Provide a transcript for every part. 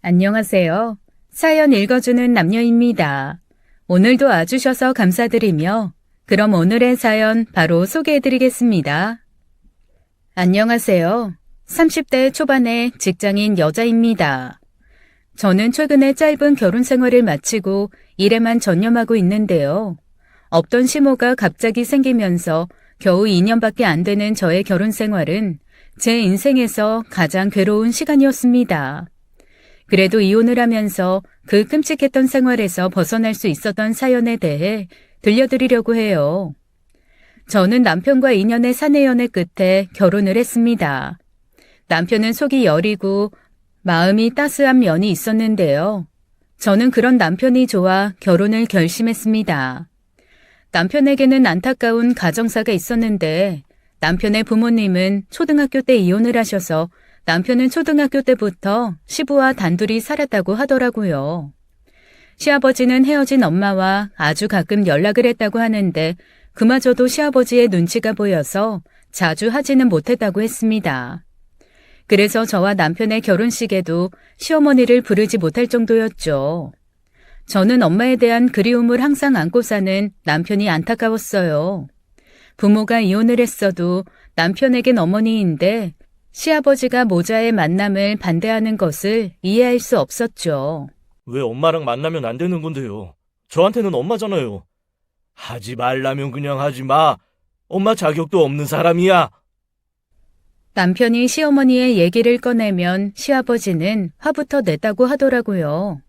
안녕하세요. 사연 읽어주는 남녀입니다. 오늘도 와주셔서 감사드리며 그럼 오늘의 사연 바로 소개해드리겠습니다. 안녕하세요. 30대 초반의 직장인 여자입니다. 저는 최근에 짧은 결혼 생활을 마치고 일에만 전념하고 있는데요. 없던 시모가 갑자기 생기면서 겨우 2년밖에 안 되는 저의 결혼 생활은 제 인생에서 가장 괴로운 시간이었습니다. 그래도 이혼을 하면서 그 끔찍했던 생활에서 벗어날 수 있었던 사연에 대해 들려드리려고 해요. 저는 남편과 2년의 사내 연애 끝에 결혼을 했습니다. 남편은 속이 여리고 마음이 따스한 면이 있었는데요. 저는 그런 남편이 좋아 결혼을 결심했습니다. 남편에게는 안타까운 가정사가 있었는데 남편의 부모님은 초등학교 때 이혼을 하셔서 남편은 초등학교 때부터 시부와 단둘이 살았다고 하더라고요. 시아버지는 헤어진 엄마와 아주 가끔 연락을 했다고 하는데 그마저도 시아버지의 눈치가 보여서 자주 하지는 못했다고 했습니다. 그래서 저와 남편의 결혼식에도 시어머니를 부르지 못할 정도였죠. 저는 엄마에 대한 그리움을 항상 안고 사는 남편이 안타까웠어요. 부모가 이혼을 했어도 남편에겐 어머니인데 시아버지가 모자의 만남을 반대하는 것을 이해할 수 없었죠. 왜 엄마랑 만나면 안 되는 건데요? 저한테는 엄마잖아요. 하지 말라면 그냥 하지 마. 엄마 자격도 없는 사람이야. 남편이 시어머니의 얘기를 꺼내면 시아버지는 화부터 냈다고 하더라고요.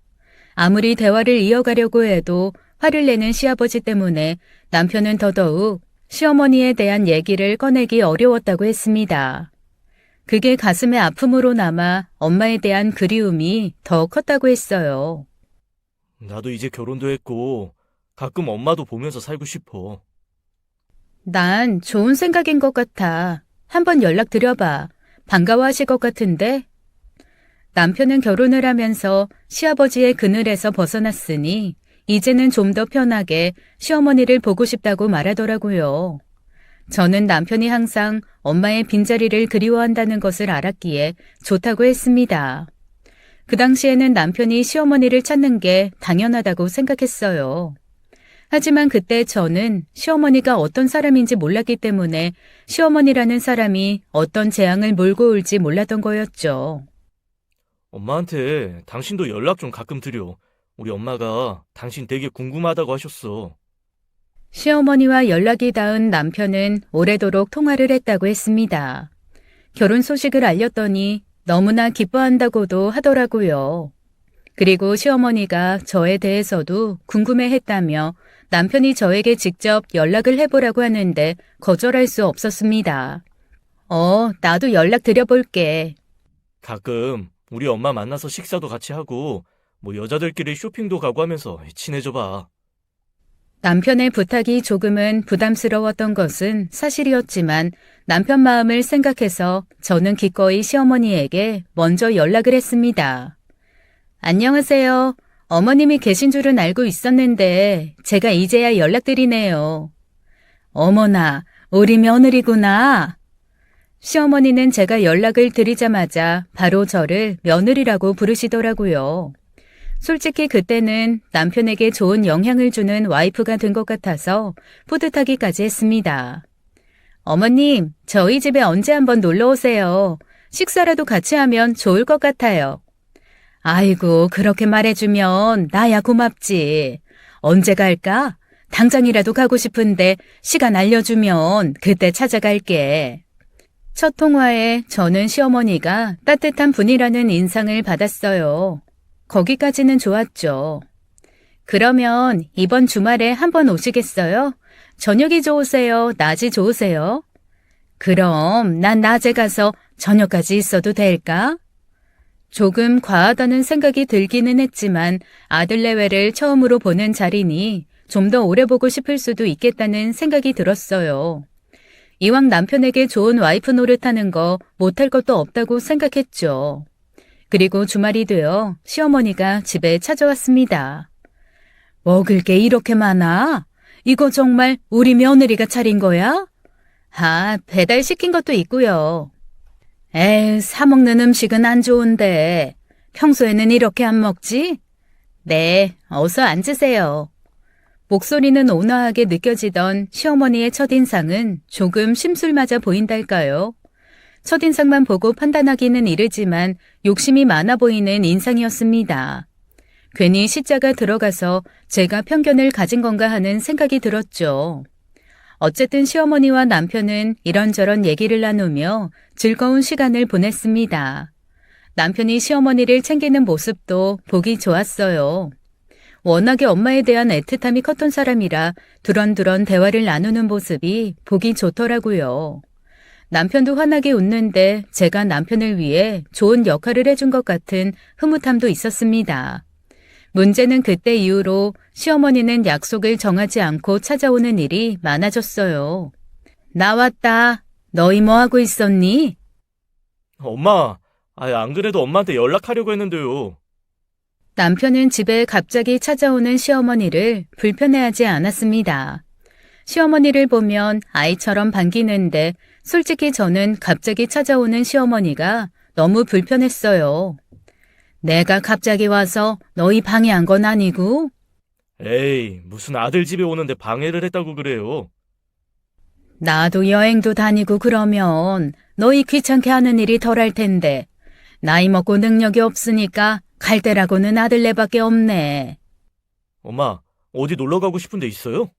아무리 대화를 이어가려고 해도 화를 내는 시아버지 때문에 남편은 더더욱 시어머니에 대한 얘기를 꺼내기 어려웠다고 했습니다. 그게 가슴의 아픔으로 남아 엄마에 대한 그리움이 더 컸다고 했어요. 나도 이제 결혼도 했고 가끔 엄마도 보면서 살고 싶어. 난 좋은 생각인 것 같아. 한번 연락드려봐. 반가워하실 것 같은데? 남편은 결혼을 하면서 시아버지의 그늘에서 벗어났으니 이제는 좀 더 편하게 시어머니를 보고 싶다고 말하더라고요. 저는 남편이 항상 엄마의 빈자리를 그리워한다는 것을 알았기에 좋다고 했습니다. 그 당시에는 남편이 시어머니를 찾는 게 당연하다고 생각했어요. 하지만 그때 저는 시어머니가 어떤 사람인지 몰랐기 때문에 시어머니라는 사람이 어떤 재앙을 몰고 올지 몰랐던 거였죠. 엄마한테 당신도 연락 좀 가끔 드려. 우리 엄마가 당신 되게 궁금하다고 하셨어. 시어머니와 연락이 닿은 남편은 오래도록 통화를 했다고 했습니다. 결혼 소식을 알렸더니 너무나 기뻐한다고도 하더라고요. 그리고 시어머니가 저에 대해서도 궁금해했다며 남편이 저에게 직접 연락을 해보라고 하는데 거절할 수 없었습니다. 나도 연락 드려볼게. 가끔 우리 엄마 만나서 식사도 같이 하고 여자들끼리 쇼핑도 가고 하면서 친해져 봐. 남편의 부탁이 조금은 부담스러웠던 것은 사실이었지만 남편 마음을 생각해서 저는 기꺼이 시어머니에게 먼저 연락을 했습니다. 안녕하세요. 어머님이 계신 줄은 알고 있었는데 제가 이제야 연락드리네요. 어머나, 우리 며느리구나. 시어머니는 제가 연락을 드리자마자 바로 저를 며느리라고 부르시더라고요. 솔직히 그때는 남편에게 좋은 영향을 주는 와이프가 된 것 같아서 뿌듯하기까지 했습니다. 어머님, 저희 집에 언제 한번 놀러 오세요. 식사라도 같이 하면 좋을 것 같아요. 아이고, 그렇게 말해주면 나야 고맙지. 언제 갈까? 당장이라도 가고 싶은데 시간 알려주면 그때 찾아갈게. 첫 통화에 저는 시어머니가 따뜻한 분이라는 인상을 받았어요. 거기까지는 좋았죠. 그러면 이번 주말에 한번 오시겠어요? 저녁이 좋으세요? 낮이 좋으세요? 그럼 난 낮에 가서 저녁까지 있어도 될까? 조금 과하다는 생각이 들기는 했지만 아들 내외를 처음으로 보는 자리니 좀 더 오래 보고 싶을 수도 있겠다는 생각이 들었어요. 이왕 남편에게 좋은 와이프 노릇하는 거 못할 것도 없다고 생각했죠. 그리고 주말이 되어 시어머니가 집에 찾아왔습니다. 먹을 게 이렇게 많아? 이거 정말 우리 며느리가 차린 거야? 배달시킨 것도 있고요. 사 먹는 음식은 안 좋은데 평소에는 이렇게 안 먹지? 네, 어서 앉으세요. 목소리는 온화하게 느껴지던 시어머니의 첫인상은 조금 심술맞아 보인달까요? 첫인상만 보고 판단하기는 이르지만 욕심이 많아 보이는 인상이었습니다. 괜히 시자가 들어가서 제가 편견을 가진 건가 하는 생각이 들었죠. 어쨌든 시어머니와 남편은 이런저런 얘기를 나누며 즐거운 시간을 보냈습니다. 남편이 시어머니를 챙기는 모습도 보기 좋았어요. 워낙에 엄마에 대한 애틋함이 컸던 사람이라 두런두런 대화를 나누는 모습이 보기 좋더라고요. 남편도 환하게 웃는데 제가 남편을 위해 좋은 역할을 해준 것 같은 흐뭇함도 있었습니다. 문제는 그때 이후로 시어머니는 약속을 정하지 않고 찾아오는 일이 많아졌어요. 나왔다. 너희 뭐 하고 있었니? 엄마, 안 그래도 엄마한테 연락하려고 했는데요. 남편은 집에 갑자기 찾아오는 시어머니를 불편해하지 않았습니다. 시어머니를 보면 아이처럼 반기는데 솔직히 저는 갑자기 찾아오는 시어머니가 너무 불편했어요. 내가 갑자기 와서 너희 방해한 건 아니고? 에이, 무슨 아들 집에 오는데 방해를 했다고 그래요. 나도 여행도 다니고 그러면 너희 귀찮게 하는 일이 덜할 텐데 나이 먹고 능력이 없으니까 갈 데라고는 아들네밖에 없네. 엄마, 어디 놀러 가고 싶은 데 있어요?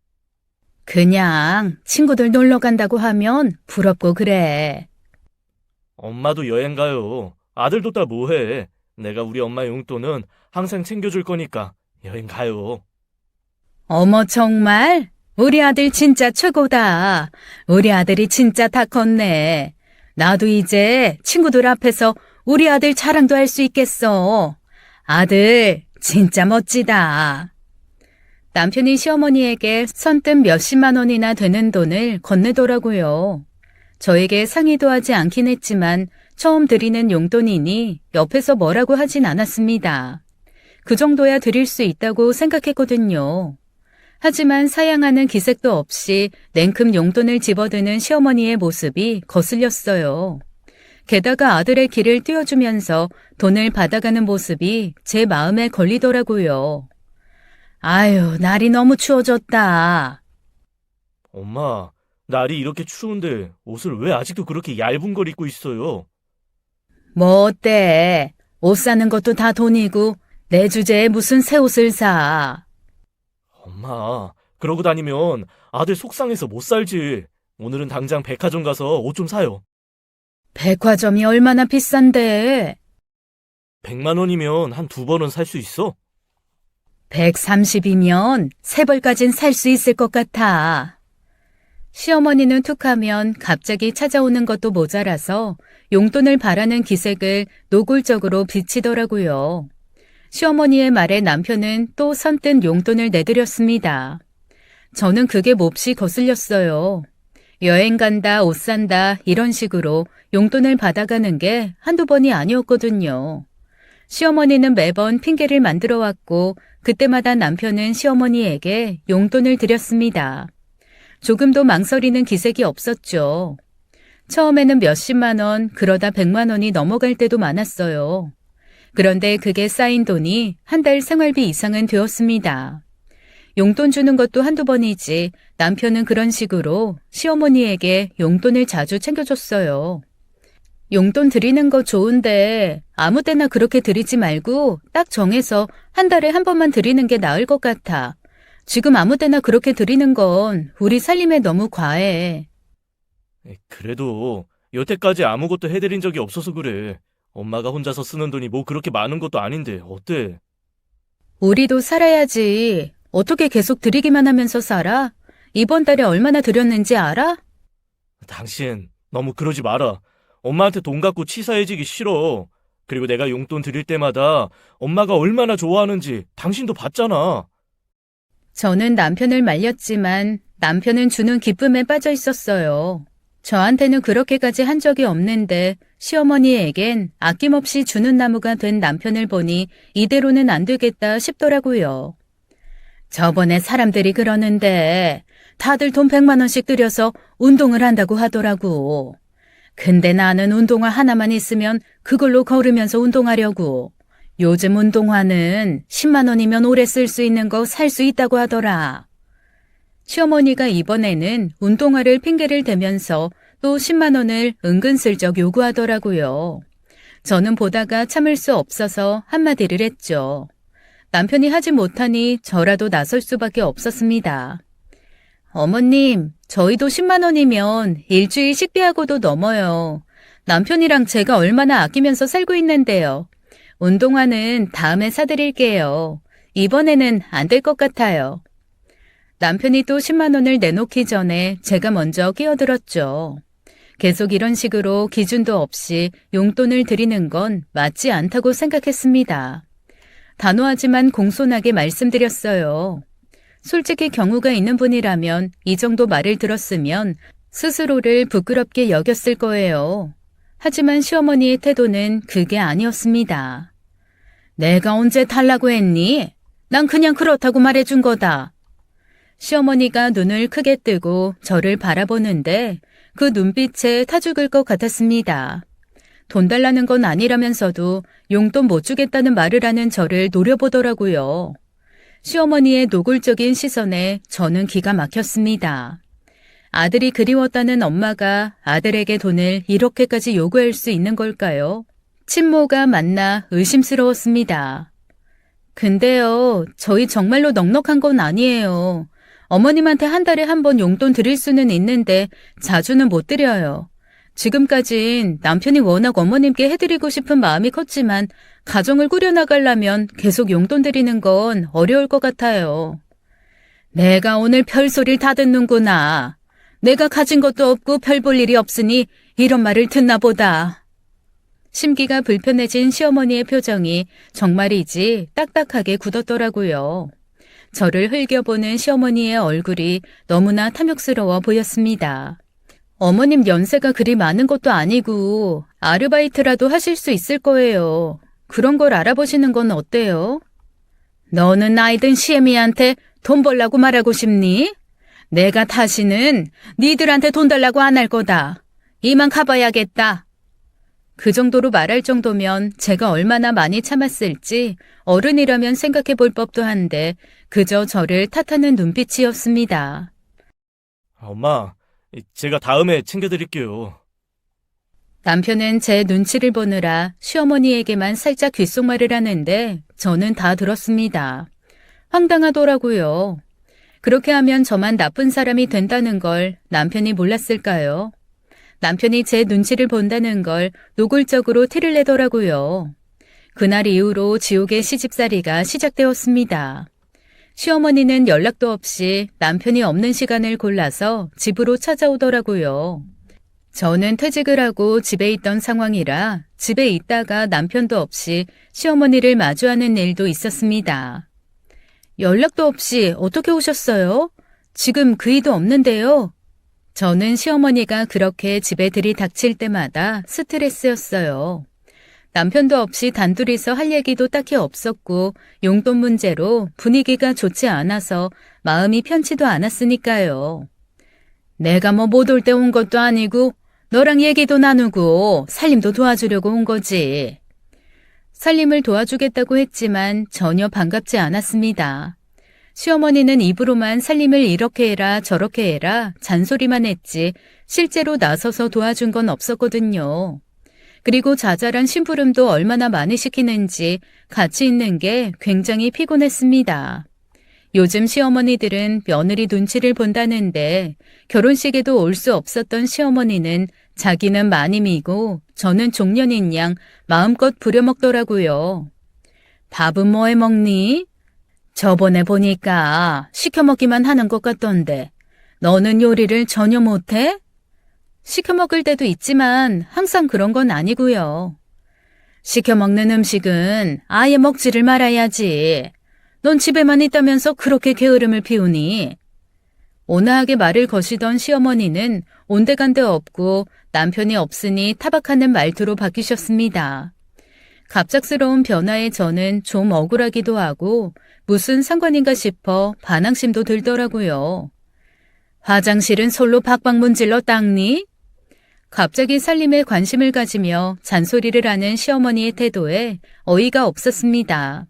그냥 친구들 놀러 간다고 하면 부럽고 그래. 엄마도 여행 가요. 아들도 다 뭐해. 내가 우리 엄마 용돈은 항상 챙겨줄 거니까 여행 가요. 어머 정말? 우리 아들 진짜 최고다. 우리 아들이 진짜 다 컸네. 나도 이제 친구들 앞에서 우리 아들 자랑도 할 수 있겠어. 아들 진짜 멋지다. 남편이 시어머니에게 선뜻 몇십만 원이나 되는 돈을 건네더라고요. 저에게 상의도 하지 않긴 했지만 처음 드리는 용돈이니 옆에서 뭐라고 하진 않았습니다. 그 정도야 드릴 수 있다고 생각했거든요. 하지만 사양하는 기색도 없이 냉큼 용돈을 집어드는 시어머니의 모습이 거슬렸어요. 게다가 아들의 길을 띄워주면서 돈을 받아가는 모습이 제 마음에 걸리더라고요. 아유, 날이 너무 추워졌다. 엄마, 날이 이렇게 추운데 옷을 왜 아직도 그렇게 얇은 걸 입고 있어요? 뭐 어때? 옷 사는 것도 다 돈이고 내 주제에 무슨 새 옷을 사. 엄마, 그러고 다니면 아들 속상해서 못 살지. 오늘은 당장 백화점 가서 옷 좀 사요. 백화점이 얼마나 비싼데? 100만 원이면 한 2번은 살 수 있어? 130이면 3벌까진 살 수 있을 것 같아. 시어머니는 툭하면 갑자기 찾아오는 것도 모자라서 용돈을 바라는 기색을 노골적으로 비치더라고요. 시어머니의 말에 남편은 또 선뜻 용돈을 내드렸습니다. 저는 그게 몹시 거슬렸어요. 여행 간다, 옷 산다 이런 식으로 용돈을 받아가는 게 한두 번이 아니었거든요. 시어머니는 매번 핑계를 만들어 왔고 그때마다 남편은 시어머니에게 용돈을 드렸습니다. 조금도 망설이는 기색이 없었죠. 처음에는 몇십만 원, 그러다 100만 원이 넘어갈 때도 많았어요. 그런데 그게 쌓인 돈이 한 달 생활비 이상은 되었습니다. 용돈 주는 것도 한두 번이지 남편은 그런 식으로 시어머니에게 용돈을 자주 챙겨줬어요. 용돈 드리는 거 좋은데 아무 때나 그렇게 드리지 말고 딱 정해서 한 달에 한 번만 드리는 게 나을 것 같아. 지금 아무 때나 그렇게 드리는 건 우리 살림에 너무 과해. 그래도 여태까지 아무것도 해드린 적이 없어서 그래. 엄마가 혼자서 쓰는 돈이 뭐 그렇게 많은 것도 아닌데 어때? 우리도 살아야지. 어떻게 계속 드리기만 하면서 살아? 이번 달에 얼마나 드렸는지 알아? 당신 너무 그러지 마라. 엄마한테 돈 갖고 치사해지기 싫어. 그리고 내가 용돈 드릴 때마다 엄마가 얼마나 좋아하는지 당신도 봤잖아. 저는 남편을 말렸지만 남편은 주는 기쁨에 빠져 있었어요. 저한테는 그렇게까지 한 적이 없는데 시어머니에겐 아낌없이 주는 나무가 된 남편을 보니 이대로는 안 되겠다 싶더라고요. 저번에 사람들이 그러는데 다들 돈 100만 원씩 들여서 운동을 한다고 하더라고. 근데 나는 운동화 하나만 있으면 그걸로 걸으면서 운동하려고. 요즘 운동화는 10만 원이면 오래 쓸 수 있는 거 살 수 있다고 하더라. 시어머니가 이번에는 운동화를 핑계를 대면서 또 10만 원을 은근슬쩍 요구하더라고요. 저는 보다가 참을 수 없어서 한마디를 했죠. 남편이 하지 못하니 저라도 나설 수밖에 없었습니다. 어머님, 저희도 10만 원이면 일주일 식비하고도 넘어요. 남편이랑 제가 얼마나 아끼면서 살고 있는데요. 운동화는 다음에 사드릴게요. 이번에는 안 될 것 같아요. 남편이 또 10만 원을 내놓기 전에 제가 먼저 끼어들었죠. 계속 이런 식으로 기준도 없이 용돈을 드리는 건 맞지 않다고 생각했습니다. 단호하지만 공손하게 말씀드렸어요. 솔직히 경우가 있는 분이라면 이 정도 말을 들었으면 스스로를 부끄럽게 여겼을 거예요. 하지만 시어머니의 태도는 그게 아니었습니다. 내가 언제 달라고 했니? 난 그냥 그렇다고 말해준 거다. 시어머니가 눈을 크게 뜨고 저를 바라보는데 그 눈빛에 타 죽을 것 같았습니다. 돈 달라는 건 아니라면서도 용돈 못 주겠다는 말을 하는 저를 노려보더라고요. 시어머니의 노골적인 시선에 저는 기가 막혔습니다. 아들이 그리웠다는 엄마가 아들에게 돈을 이렇게까지 요구할 수 있는 걸까요? 친모가 맞나 의심스러웠습니다. 근데요, 저희 정말로 넉넉한 건 아니에요. 어머님한테 한 달에 한 번 용돈 드릴 수는 있는데 자주는 못 드려요. 지금까진 남편이 워낙 어머님께 해드리고 싶은 마음이 컸지만 가정을 꾸려나가려면 계속 용돈 드리는 건 어려울 것 같아요. 내가 오늘 별소리를 다 듣는구나. 내가 가진 것도 없고 별 볼 일이 없으니 이런 말을 듣나 보다. 심기가 불편해진 시어머니의 표정이 정말이지 딱딱하게 굳었더라고요. 저를 흘겨보는 시어머니의 얼굴이 너무나 탐욕스러워 보였습니다. 어머님 연세가 그리 많은 것도 아니고 아르바이트라도 하실 수 있을 거예요. 그런 걸 알아보시는 건 어때요? 너는 나이든 시애미한테 돈 벌라고 말하고 싶니? 내가 다시는 니들한테 돈 달라고 안 할 거다. 이만 가봐야겠다. 그 정도로 말할 정도면 제가 얼마나 많이 참았을지 어른이라면 생각해 볼 법도 한데 그저 저를 탓하는 눈빛이었습니다. 엄마, 제가 다음에 챙겨드릴게요. 남편은 제 눈치를 보느라 시어머니에게만 살짝 귓속말을 하는데 저는 다 들었습니다. 황당하더라고요. 그렇게 하면 저만 나쁜 사람이 된다는 걸 남편이 몰랐을까요? 남편이 제 눈치를 본다는 걸 노골적으로 티를 내더라고요. 그날 이후로 지옥의 시집살이가 시작되었습니다. 시어머니는 연락도 없이 남편이 없는 시간을 골라서 집으로 찾아오더라고요. 저는 퇴직을 하고 집에 있던 상황이라 집에 있다가 남편도 없이 시어머니를 마주하는 일도 있었습니다. 연락도 없이 어떻게 오셨어요? 지금 그이도 없는데요. 저는 시어머니가 그렇게 집에 들이닥칠 때마다 스트레스였어요. 남편도 없이 단둘이서 할 얘기도 딱히 없었고 용돈 문제로 분위기가 좋지 않아서 마음이 편치도 않았으니까요. 내가 뭐 못 올 때 온 것도 아니고 너랑 얘기도 나누고 살림도 도와주려고 온 거지. 살림을 도와주겠다고 했지만 전혀 반갑지 않았습니다. 시어머니는 입으로만 살림을 이렇게 해라 저렇게 해라 잔소리만 했지 실제로 나서서 도와준 건 없었거든요. 그리고 자잘한 심부름도 얼마나 많이 시키는지 같이 있는 게 굉장히 피곤했습니다. 요즘 시어머니들은 며느리 눈치를 본다는데 결혼식에도 올 수 없었던 시어머니는 자기는 마님이고 저는 종년인 양 마음껏 부려먹더라고요. 밥은 뭐 해 먹니? 저번에 보니까 시켜 먹기만 하는 것 같던데 너는 요리를 전혀 못해? 시켜 먹을 때도 있지만 항상 그런 건 아니고요. 시켜 먹는 음식은 아예 먹지를 말아야지. 넌 집에만 있다면서 그렇게 게으름을 피우니? 온화하게 말을 거시던 시어머니는 온데간데 없고 남편이 없으니 타박하는 말투로 바뀌셨습니다. 갑작스러운 변화에 저는 좀 억울하기도 하고 무슨 상관인가 싶어 반항심도 들더라고요. 화장실은 솔로 박박 문질러 닦니? 갑자기 살림에 관심을 가지며 잔소리를 하는 시어머니의 태도에 어이가 없었습니다.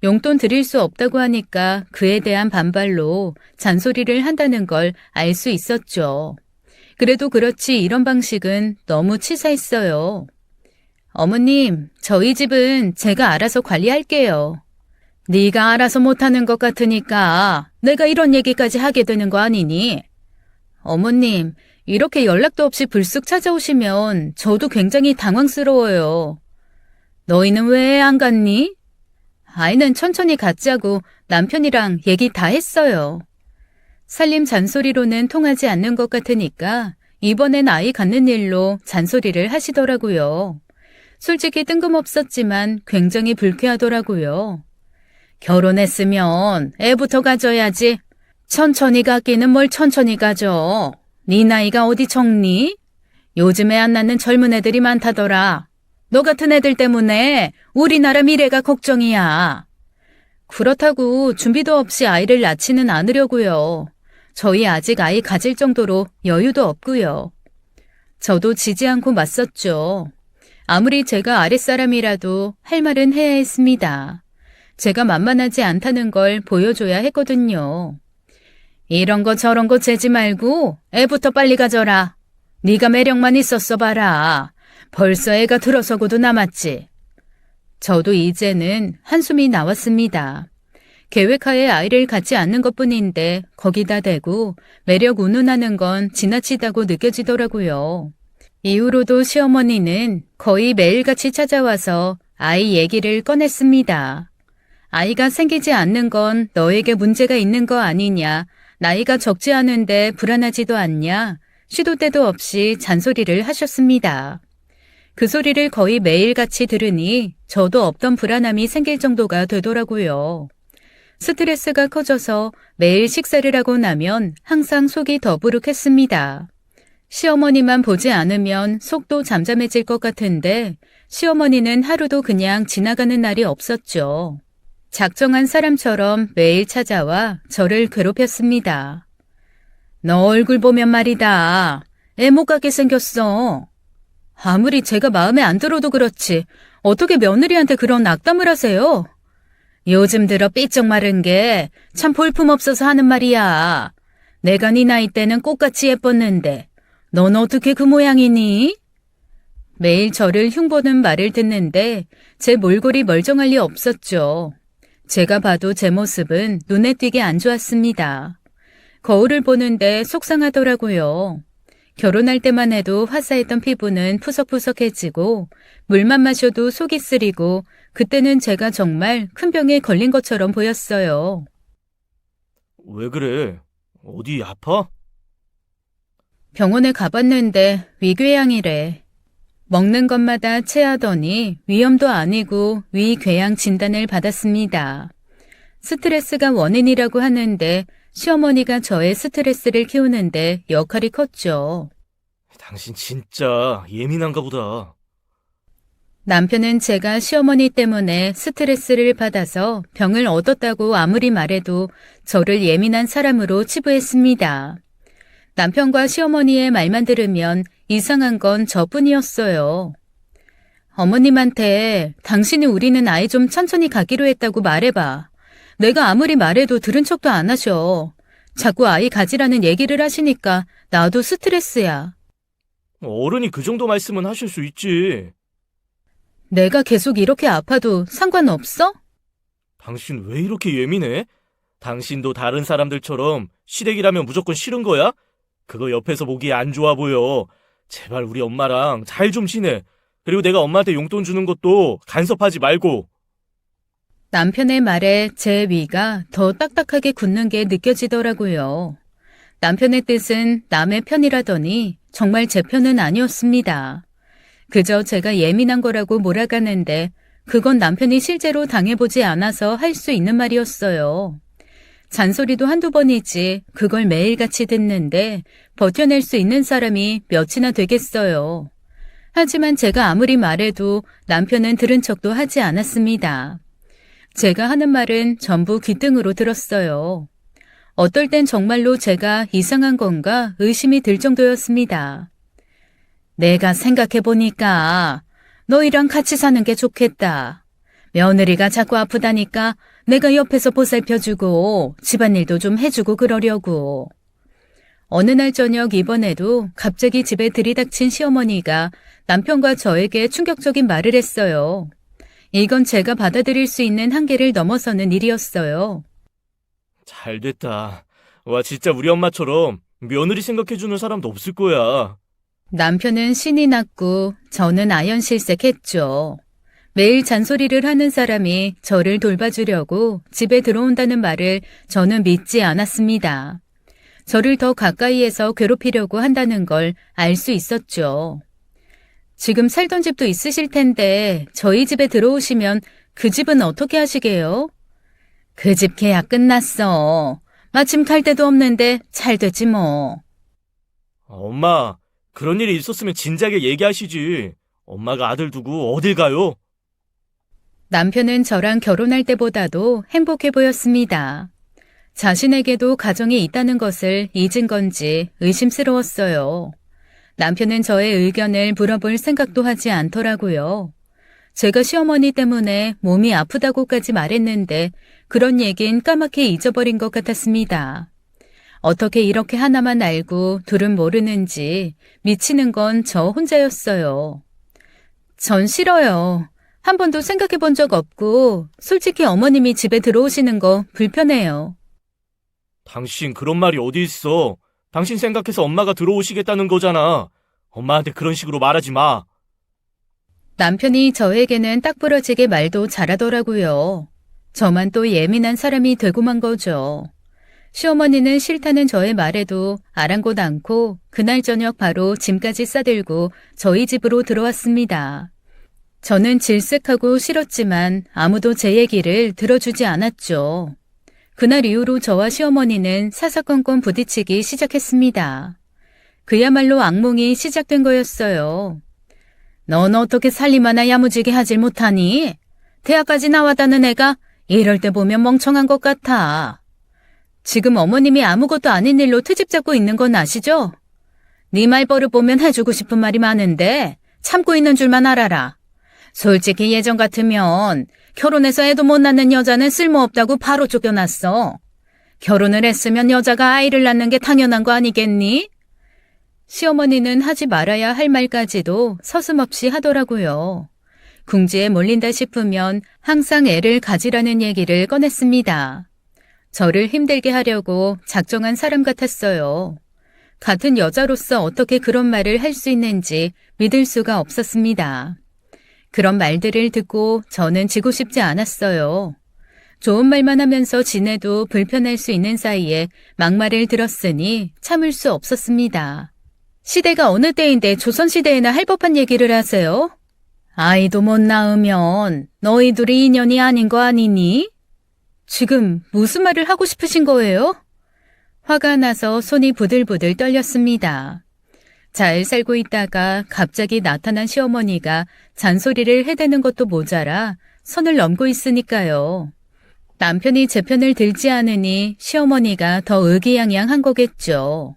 용돈 드릴 수 없다고 하니까 그에 대한 반발로 잔소리를 한다는 걸 알 수 있었죠. 그래도 그렇지 이런 방식은 너무 치사했어요. 어머님, 저희 집은 제가 알아서 관리할게요. 네가 알아서 못하는 것 같으니까 내가 이런 얘기까지 하게 되는 거 아니니? 어머님, 이렇게 연락도 없이 불쑥 찾아오시면 저도 굉장히 당황스러워요. 너희는 왜 안 갔니? 아이는 천천히 갖자고 남편이랑 얘기 다 했어요. 살림 잔소리로는 통하지 않는 것 같으니까 이번엔 아이 갖는 일로 잔소리를 하시더라고요. 솔직히 뜬금없었지만 굉장히 불쾌하더라고요. 결혼했으면 애부터 가져야지. 천천히 갖기는 뭘 천천히 가져. 네 나이가 어디 적니? 요즘에 안 낳는 젊은 애들이 많다더라. 너 같은 애들 때문에 우리나라 미래가 걱정이야. 그렇다고 준비도 없이 아이를 낳지는 않으려고요. 저희 아직 아이 가질 정도로 여유도 없고요. 저도 지지 않고 맞섰죠. 아무리 제가 아랫사람이라도 할 말은 해야 했습니다. 제가 만만하지 않다는 걸 보여줘야 했거든요. 이런 거 저런 거 재지 말고 애부터 빨리 가져라. 네가 매력만 있었어 봐라. 벌써 애가 들어서고도 남았지. 저도 이제는 한숨이 나왔습니다. 계획하에 아이를 갖지 않는 것뿐인데 거기다 대고 매력 운운하는 건 지나치다고 느껴지더라고요. 이후로도 시어머니는 거의 매일같이 찾아와서 아이 얘기를 꺼냈습니다. 아이가 생기지 않는 건 너에게 문제가 있는 거 아니냐, 나이가 적지 않은데 불안하지도 않냐, 시도 때도 없이 잔소리를 하셨습니다. 그 소리를 거의 매일같이 들으니 저도 없던 불안함이 생길 정도가 되더라고요. 스트레스가 커져서 매일 식사를 하고 나면 항상 속이 더부룩했습니다. 시어머니만 보지 않으면 속도 잠잠해질 것 같은데 시어머니는 하루도 그냥 지나가는 날이 없었죠. 작정한 사람처럼 매일 찾아와 저를 괴롭혔습니다. 너 얼굴 보면 말이다. 애 못 갖게 생겼어. 아무리 제가 마음에 안 들어도 그렇지 어떻게 며느리한테 그런 악담을 하세요? 요즘 들어 삐쩍 마른 게 참 볼품없어서 하는 말이야. 내가 네 나이 때는 꽃같이 예뻤는데 넌 어떻게 그 모양이니? 매일 저를 흉보는 말을 듣는데 제 몰골이 멀쩡할 리 없었죠. 제가 봐도 제 모습은 눈에 띄게 안 좋았습니다. 거울을 보는데 속상하더라고요. 결혼할 때만 해도 화사했던 피부는 푸석푸석해지고 물만 마셔도 속이 쓰리고 그때는 제가 정말 큰 병에 걸린 것처럼 보였어요. 왜 그래? 어디 아파? 병원에 가봤는데 위궤양이래. 먹는 것마다 체하더니 위염도 아니고 위궤양 진단을 받았습니다. 스트레스가 원인이라고 하는데 시어머니가 저의 스트레스를 키우는데 역할이 컸죠. 당신 진짜 예민한가 보다. 남편은 제가 시어머니 때문에 스트레스를 받아서 병을 얻었다고 아무리 말해도 저를 예민한 사람으로 치부했습니다. 남편과 시어머니의 말만 들으면 이상한 건 저뿐이었어요. 어머님한테 당신이 우리는 아이 좀 천천히 갖기로 했다고 말해봐. 내가 아무리 말해도 들은 척도 안 하셔. 자꾸 아이 가지라는 얘기를 하시니까 나도 스트레스야. 어른이 그 정도 말씀은 하실 수 있지. 내가 계속 이렇게 아파도 상관없어? 당신 왜 이렇게 예민해? 당신도 다른 사람들처럼 시댁이라면 무조건 싫은 거야? 그거 옆에서 보기 안 좋아 보여. 제발 우리 엄마랑 잘 좀 지내. 그리고 내가 엄마한테 용돈 주는 것도 간섭하지 말고. 남편의 말에 제 위가 더 딱딱하게 굳는 게 느껴지더라고요. 남편의 뜻은 남의 편이라더니 정말 제 편은 아니었습니다. 그저 제가 예민한 거라고 몰아가는데 그건 남편이 실제로 당해보지 않아서 할 수 있는 말이었어요. 잔소리도 한두 번이지 그걸 매일같이 듣는데 버텨낼 수 있는 사람이 몇이나 되겠어요. 하지만 제가 아무리 말해도 남편은 들은 척도 하지 않았습니다. 제가 하는 말은 전부 귓등으로 들었어요. 어떨 땐 정말로 제가 이상한 건가 의심이 들 정도였습니다. 내가 생각해보니까 너희랑 같이 사는 게 좋겠다. 며느리가 자꾸 아프다니까 내가 옆에서 보살펴주고 집안일도 좀 해주고 그러려고. 어느 날 저녁 이번에도 갑자기 집에 들이닥친 시어머니가 남편과 저에게 충격적인 말을 했어요. 이건 제가 받아들일 수 있는 한계를 넘어서는 일이었어요. 잘 됐다. 와, 진짜 우리 엄마처럼 며느리 생각해주는 사람도 없을 거야. 남편은 신이 났고 저는 아연실색했죠. 매일 잔소리를 하는 사람이 저를 돌봐주려고 집에 들어온다는 말을 저는 믿지 않았습니다. 저를 더 가까이에서 괴롭히려고 한다는 걸 알 수 있었죠. 지금 살던 집도 있으실 텐데 저희 집에 들어오시면 그 집은 어떻게 하시게요? 그 집 계약 끝났어. 마침 갈 데도 없는데 잘 됐지 뭐. 엄마, 그런 일이 있었으면 진작에 얘기하시지. 엄마가 아들 두고 어딜 가요? 남편은 저랑 결혼할 때보다도 행복해 보였습니다. 자신에게도 가정이 있다는 것을 잊은 건지 의심스러웠어요. 남편은 저의 의견을 물어볼 생각도 하지 않더라고요. 제가 시어머니 때문에 몸이 아프다고까지 말했는데 그런 얘긴 까맣게 잊어버린 것 같았습니다. 어떻게 이렇게 하나만 알고 둘은 모르는지 미치는 건 저 혼자였어요. 전 싫어요. 한 번도 생각해 본 적 없고 솔직히 어머님이 집에 들어오시는 거 불편해요. 당신 그런 말이 어디 있어? 당신 생각해서 엄마가 들어오시겠다는 거잖아. 엄마한테 그런 식으로 말하지 마. 남편이 저에게는 딱 부러지게 말도 잘하더라고요. 저만 또 예민한 사람이 되고만 거죠. 시어머니는 싫다는 저의 말에도 아랑곳 않고 그날 저녁 바로 짐까지 싸들고 저희 집으로 들어왔습니다. 저는 질색하고 싫었지만 아무도 제 얘기를 들어주지 않았죠. 그날 이후로 저와 시어머니는 사사건건 부딪히기 시작했습니다. 그야말로 악몽이 시작된 거였어요. 넌 어떻게 살림 하나 야무지게 하질 못하니? 대학까지 나왔다는 애가 이럴 때 보면 멍청한 것 같아. 지금 어머님이 아무것도 아닌 일로 트집 잡고 있는 건 아시죠? 네 말버릇 보면 해주고 싶은 말이 많은데 참고 있는 줄만 알아라. 솔직히 예전 같으면 결혼해서 애도 못 낳는 여자는 쓸모없다고 바로 쫓겨났어. 결혼을 했으면 여자가 아이를 낳는 게 당연한 거 아니겠니? 시어머니는 하지 말아야 할 말까지도 서슴없이 하더라고요. 궁지에 몰린다 싶으면 항상 애를 가지라는 얘기를 꺼냈습니다. 저를 힘들게 하려고 작정한 사람 같았어요. 같은 여자로서 어떻게 그런 말을 할 수 있는지 믿을 수가 없었습니다. 그런 말들을 듣고 저는 지고 싶지 않았어요. 좋은 말만 하면서 지내도 불편할 수 있는 사이에 막말을 들었으니 참을 수 없었습니다. 시대가 어느 때인데 조선시대에나 할 법한 얘기를 하세요? 아이도 못 낳으면 너희들이 인연이 아닌 거 아니니? 지금 무슨 말을 하고 싶으신 거예요? 화가 나서 손이 부들부들 떨렸습니다. 잘 살고 있다가 갑자기 나타난 시어머니가 잔소리를 해대는 것도 모자라 선을 넘고 있으니까요. 남편이 제 편을 들지 않으니 시어머니가 더 의기양양한 거겠죠.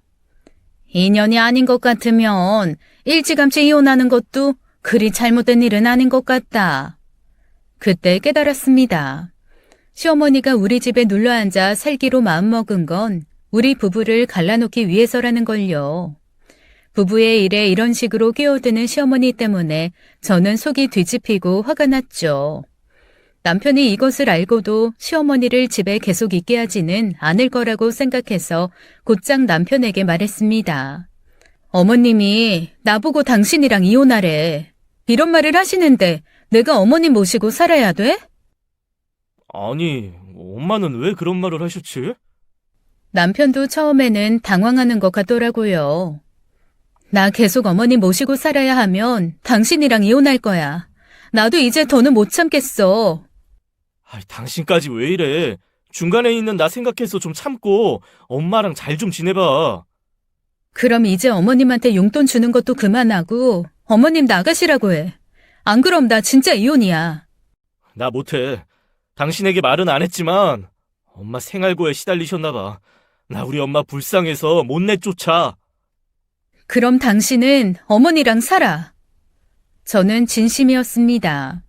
인연이 아닌 것 같으면 일찌감치 이혼하는 것도 그리 잘못된 일은 아닌 것 같다. 그때 깨달았습니다. 시어머니가 우리 집에 눌러앉아 살기로 마음먹은 건 우리 부부를 갈라놓기 위해서라는 걸요. 부부의 일에 이런 식으로 끼어드는 시어머니 때문에 저는 속이 뒤집히고 화가 났죠. 남편이 이것을 알고도 시어머니를 집에 계속 있게 하지는 않을 거라고 생각해서 곧장 남편에게 말했습니다. 어머님이 나보고 당신이랑 이혼하래. 이런 말을 하시는데 내가 어머님 모시고 살아야 돼? 아니, 엄마는 왜 그런 말을 하셨지? 남편도 처음에는 당황하는 것 같더라고요. 나 계속 어머님 모시고 살아야 하면 당신이랑 이혼할 거야. 나도 이제 더는 못 참겠어. 당신까지 왜 이래? 중간에 있는 나 생각해서 좀 참고 엄마랑 잘 좀 지내봐. 그럼 이제 어머님한테 용돈 주는 것도 그만하고 어머님 나가시라고 해. 안 그럼 나 진짜 이혼이야. 나 못해. 당신에게 말은 안 했지만 엄마 생활고에 시달리셨나 봐. 나 우리 엄마 불쌍해서 못 내쫓아. 그럼 당신은 어머니랑 살아. 저는 진심이었습니다.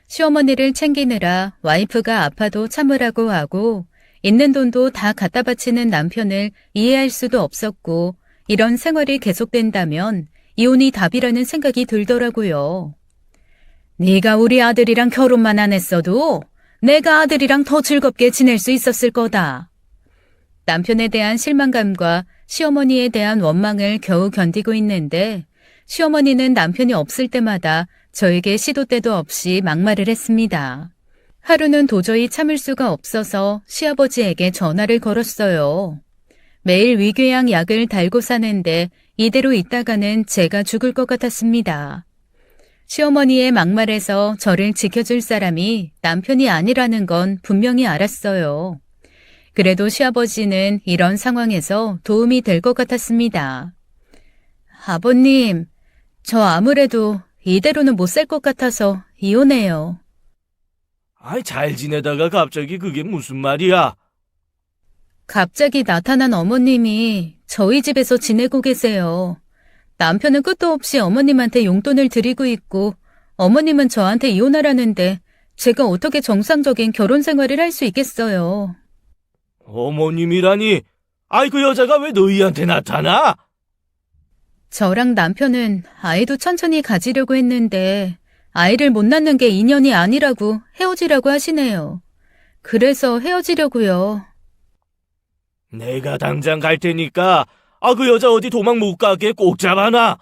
시어머니를 챙기느라 와이프가 아파도 참으라고 하고 있는 돈도 다 갖다 바치는 남편을 이해할 수도 없었고 이런 생활이 계속된다면 이혼이 답이라는 생각이 들더라고요. 네가 우리 아들이랑 결혼만 안 했어도 내가 아들이랑 더 즐겁게 지낼 수 있었을 거다. 남편에 대한 실망감과 시어머니에 대한 원망을 겨우 견디고 있는데 시어머니는 남편이 없을 때마다 저에게 시도 때도 없이 막말을 했습니다. 하루는 도저히 참을 수가 없어서 시아버지에게 전화를 걸었어요. 매일 위궤양 약을 달고 사는데 이대로 있다가는 제가 죽을 것 같았습니다. 시어머니의 막말에서 저를 지켜줄 사람이 남편이 아니라는 건 분명히 알았어요. 그래도 시아버지는 이런 상황에서 도움이 될 것 같았습니다. 아버님, 저 아무래도 이대로는 못 살 것 같아서 이혼해요. 아이, 잘 지내다가 갑자기 그게 무슨 말이야? 갑자기 나타난 어머님이 저희 집에서 지내고 계세요. 남편은 끝도 없이 어머님한테 용돈을 드리고 있고 어머님은 저한테 이혼하라는데 제가 어떻게 정상적인 결혼 생활을 할 수 있겠어요. 어머님이라니? 아이, 그 여자가 왜 너희한테 나타나? 저랑 남편은 아이도 천천히 가지려고 했는데 아이를 못 낳는 게 인연이 아니라고 헤어지라고 하시네요. 그래서 헤어지려고요. 내가 당장 갈 테니까 그 여자 어디 도망 못 가게 꼭 잡아놔.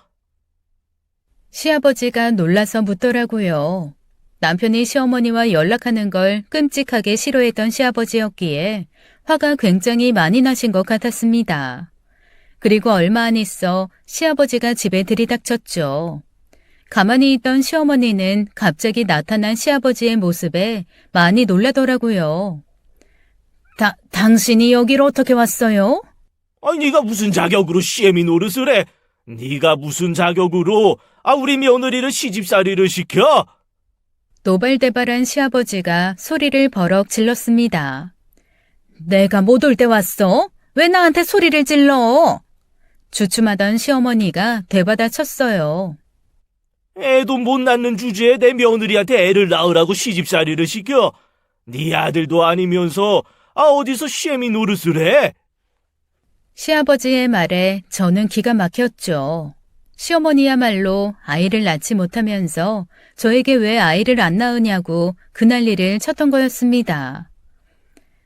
시아버지가 놀라서 묻더라고요. 남편이 시어머니와 연락하는 걸 끔찍하게 싫어했던 시아버지였기에 화가 굉장히 많이 나신 것 같았습니다. 그리고 얼마 안 있어 시아버지가 집에 들이닥쳤죠. 가만히 있던 시어머니는 갑자기 나타난 시아버지의 모습에 많이 놀라더라고요. 당신이 여기로 어떻게 왔어요? 아니, 네가 무슨 자격으로 시애미 노릇을 해? 네가 무슨 자격으로 우리 며느리를 시집살이를 시켜? 노발대발한 시아버지가 소리를 버럭 질렀습니다. 내가 못 올 때 왔어? 왜 나한테 소리를 질러? 주춤하던 시어머니가 되받아 쳤어요. 애도 못 낳는 주제에 내 며느리한테 애를 낳으라고 시집살이를 시켜? 네 아들도 아니면서 어디서 시애미 노릇을 해? 시아버지의 말에 저는 기가 막혔죠. 시어머니야말로 아이를 낳지 못하면서 저에게 왜 아이를 안 낳으냐고 그 난리를 쳤던 거였습니다.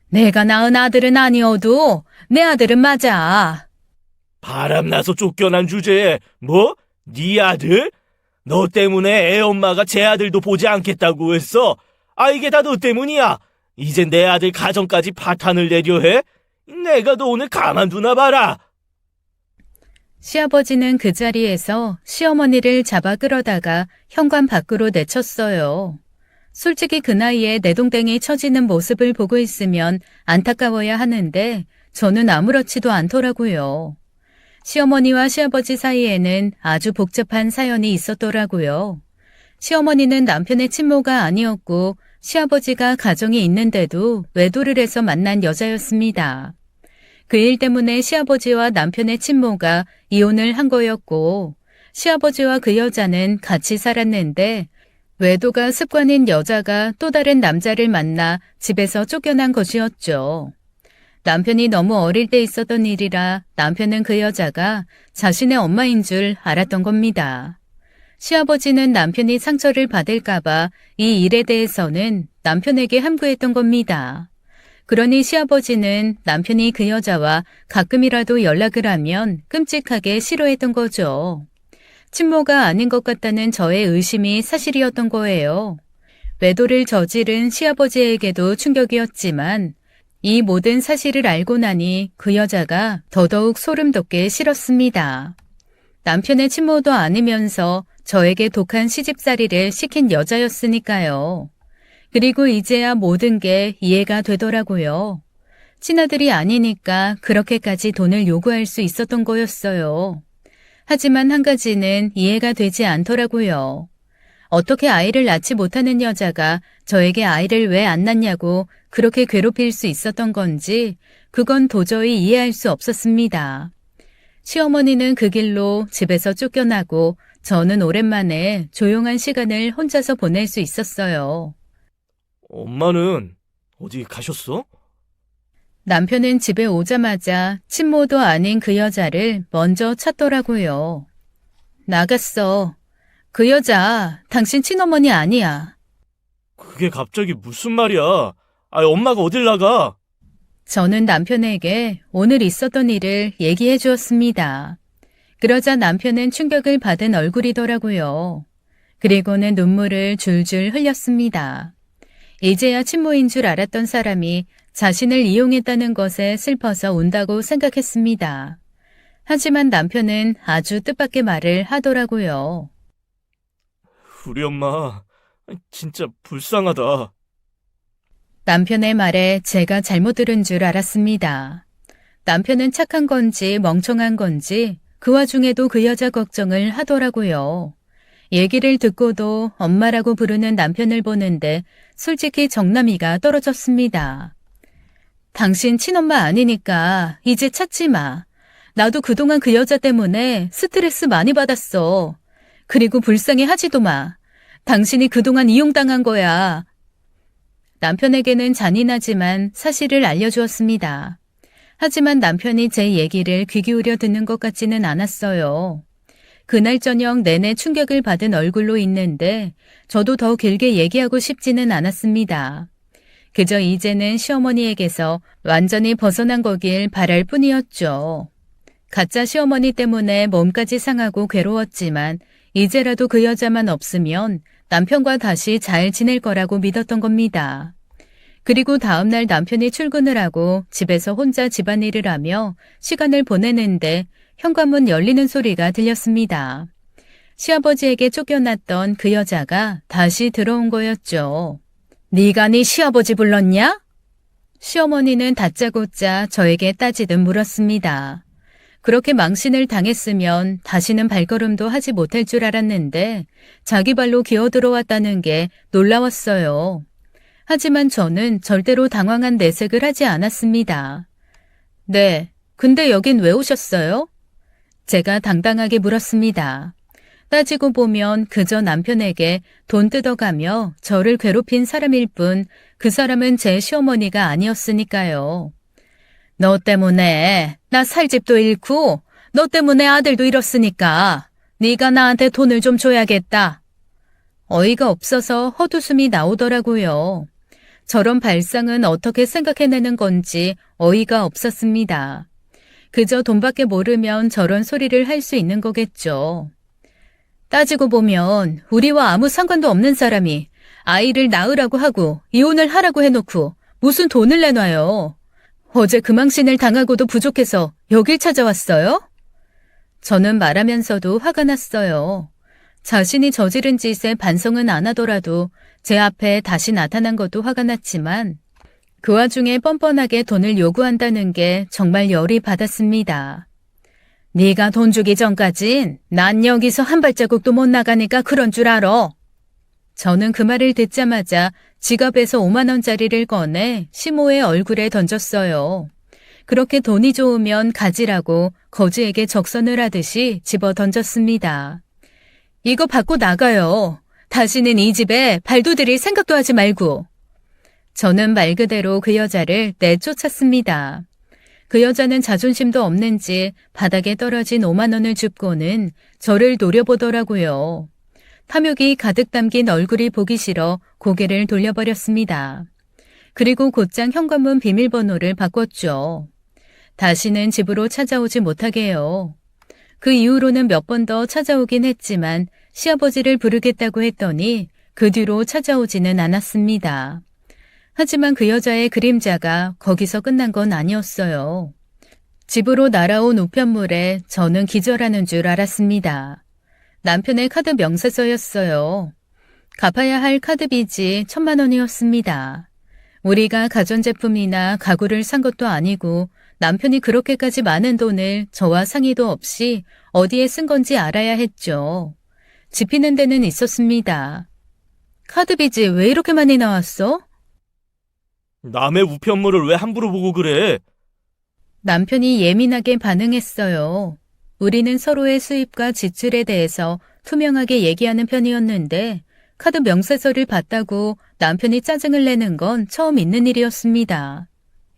내가 낳은 아들은 아니어도 내 아들은 맞아. 바람나서 쫓겨난 주제에 뭐? 네 아들? 너 때문에 애 엄마가 제 아들도 보지 않겠다고 했어. 이게 다 너 때문이야. 이제 내 아들 가정까지 파탄을 내려 해? 내가 너 오늘 가만두나 봐라. 시아버지는 그 자리에서 시어머니를 잡아 끌어다가 현관 밖으로 내쳤어요. 솔직히 그 나이에 내동댕이 처지는 모습을 보고 있으면 안타까워야 하는데 저는 아무렇지도 않더라고요. 시어머니와 시아버지 사이에는 아주 복잡한 사연이 있었더라고요. 시어머니는 남편의 친모가 아니었고 시아버지가 가정이 있는데도 외도를 해서 만난 여자였습니다. 그 일 때문에 시아버지와 남편의 친모가 이혼을 한 거였고 시아버지와 그 여자는 같이 살았는데 외도가 습관인 여자가 또 다른 남자를 만나 집에서 쫓겨난 것이었죠. 남편이 너무 어릴 때 있었던 일이라 남편은 그 여자가 자신의 엄마인 줄 알았던 겁니다. 시아버지는 남편이 상처를 받을까봐 이 일에 대해서는 남편에게 함구했던 겁니다. 그러니 시아버지는 남편이 그 여자와 가끔이라도 연락을 하면 끔찍하게 싫어했던 거죠. 친모가 아닌 것 같다는 저의 의심이 사실이었던 거예요. 외도를 저지른 시아버지에게도 충격이었지만 이 모든 사실을 알고 나니 그 여자가 더더욱 소름 돋게 싫었습니다. 남편의 친모도 아니면서 저에게 독한 시집살이를 시킨 여자였으니까요. 그리고 이제야 모든 게 이해가 되더라고요. 친아들이 아니니까 그렇게까지 돈을 요구할 수 있었던 거였어요. 하지만 한 가지는 이해가 되지 않더라고요. 어떻게 아이를 낳지 못하는 여자가 저에게 아이를 왜 안 낳냐고 그렇게 괴롭힐 수 있었던 건지 그건 도저히 이해할 수 없었습니다. 시어머니는 그 길로 집에서 쫓겨나고 저는 오랜만에 조용한 시간을 혼자서 보낼 수 있었어요. 엄마는 어디 가셨어? 남편은 집에 오자마자 친모도 아닌 그 여자를 먼저 찾더라고요. 나갔어. 그 여자 당신 친어머니 아니야. 그게 갑자기 무슨 말이야? 엄마가 어딜 나가? 저는 남편에게 오늘 있었던 일을 얘기해 주었습니다. 그러자 남편은 충격을 받은 얼굴이더라고요. 그리고는 눈물을 줄줄 흘렸습니다. 이제야 친모인 줄 알았던 사람이 자신을 이용했다는 것에 슬퍼서 운다고 생각했습니다. 하지만 남편은 아주 뜻밖의 말을 하더라고요. 우리 엄마 진짜 불쌍하다. 남편의 말에 제가 잘못 들은 줄 알았습니다. 남편은 착한 건지 멍청한 건지 그 와중에도 그 여자 걱정을 하더라고요. 얘기를 듣고도 엄마라고 부르는 남편을 보는데 솔직히 정남이가 떨어졌습니다. 당신 친엄마 아니니까 이제 찾지 마. 나도 그동안 그 여자 때문에 스트레스 많이 받았어. 그리고 불쌍해 하지도 마. 당신이 그동안 이용당한 거야. 남편에게는 잔인하지만 사실을 알려주었습니다. 하지만 남편이 제 얘기를 귀 기울여 듣는 것 같지는 않았어요. 그날 저녁 내내 충격을 받은 얼굴로 있는데 저도 더 길게 얘기하고 싶지는 않았습니다. 그저 이제는 시어머니에게서 완전히 벗어난 거길 바랄 뿐이었죠. 가짜 시어머니 때문에 몸까지 상하고 괴로웠지만 이제라도 그 여자만 없으면 남편과 다시 잘 지낼 거라고 믿었던 겁니다. 그리고 다음날 남편이 출근을 하고 집에서 혼자 집안일을 하며 시간을 보내는데 현관문 열리는 소리가 들렸습니다. 시아버지에게 쫓겨났던 그 여자가 다시 들어온 거였죠. 네가 네 시아버지 불렀냐? 시어머니는 다짜고짜 저에게 따지듯 물었습니다. 그렇게 망신을 당했으면 다시는 발걸음도 하지 못할 줄 알았는데 자기 발로 기어들어왔다는 게 놀라웠어요. 하지만 저는 절대로 당황한 내색을 하지 않았습니다. 네, 근데 여긴 왜 오셨어요? 제가 당당하게 물었습니다. 따지고 보면 그저 남편에게 돈 뜯어가며 저를 괴롭힌 사람일 뿐 그 사람은 제 시어머니가 아니었으니까요. 너 때문에 나 살 집도 잃고 너 때문에 아들도 잃었으니까 네가 나한테 돈을 좀 줘야겠다. 어이가 없어서 헛웃음이 나오더라고요. 저런 발상은 어떻게 생각해내는 건지 어이가 없었습니다. 그저 돈밖에 모르면 저런 소리를 할 수 있는 거겠죠. 따지고 보면 우리와 아무 상관도 없는 사람이 아이를 낳으라고 하고 이혼을 하라고 해놓고 무슨 돈을 내놔요. 어제 그 망신을 당하고도 부족해서 여길 찾아왔어요? 저는 말하면서도 화가 났어요. 자신이 저지른 짓에 반성은 안 하더라도 제 앞에 다시 나타난 것도 화가 났지만 그 와중에 뻔뻔하게 돈을 요구한다는 게 정말 열이 받았습니다. 네가 돈 주기 전까진 난 여기서 한 발자국도 못 나가니까 그런 줄 알아. 저는 그 말을 듣자마자 지갑에서 5만 원짜리를 꺼내 시모의 얼굴에 던졌어요. 그렇게 돈이 좋으면 가지라고 거지에게 적선을 하듯이 집어 던졌습니다. 이거 받고 나가요. 다시는 이 집에 발도 들일 생각도 하지 말고. 저는 말 그대로 그 여자를 내쫓았습니다. 그 여자는 자존심도 없는지 바닥에 떨어진 5만 원을 줍고는 저를 노려보더라고요. 탐욕이 가득 담긴 얼굴이 보기 싫어 고개를 돌려버렸습니다. 그리고 곧장 현관문 비밀번호를 바꿨죠. 다시는 집으로 찾아오지 못하게 해요. 그 이후로는 몇 번 더 찾아오긴 했지만 시아버지를 부르겠다고 했더니 그 뒤로 찾아오지는 않았습니다. 하지만 그 여자의 그림자가 거기서 끝난 건 아니었어요. 집으로 날아온 우편물에 저는 기절하는 줄 알았습니다. 남편의 카드 명세서였어요. 갚아야 할 카드빚이 1,000만 원이었습니다. 우리가 가전제품이나 가구를 산 것도 아니고 남편이 그렇게까지 많은 돈을 저와 상의도 없이 어디에 쓴 건지 알아야 했죠. 지피는 데는 있었습니다. 카드빚이 왜 이렇게 많이 나왔어? 남의 우편물을 왜 함부로 보고 그래? 남편이 예민하게 반응했어요. 우리는 서로의 수입과 지출에 대해서 투명하게 얘기하는 편이었는데 카드 명세서를 봤다고 남편이 짜증을 내는 건 처음 있는 일이었습니다.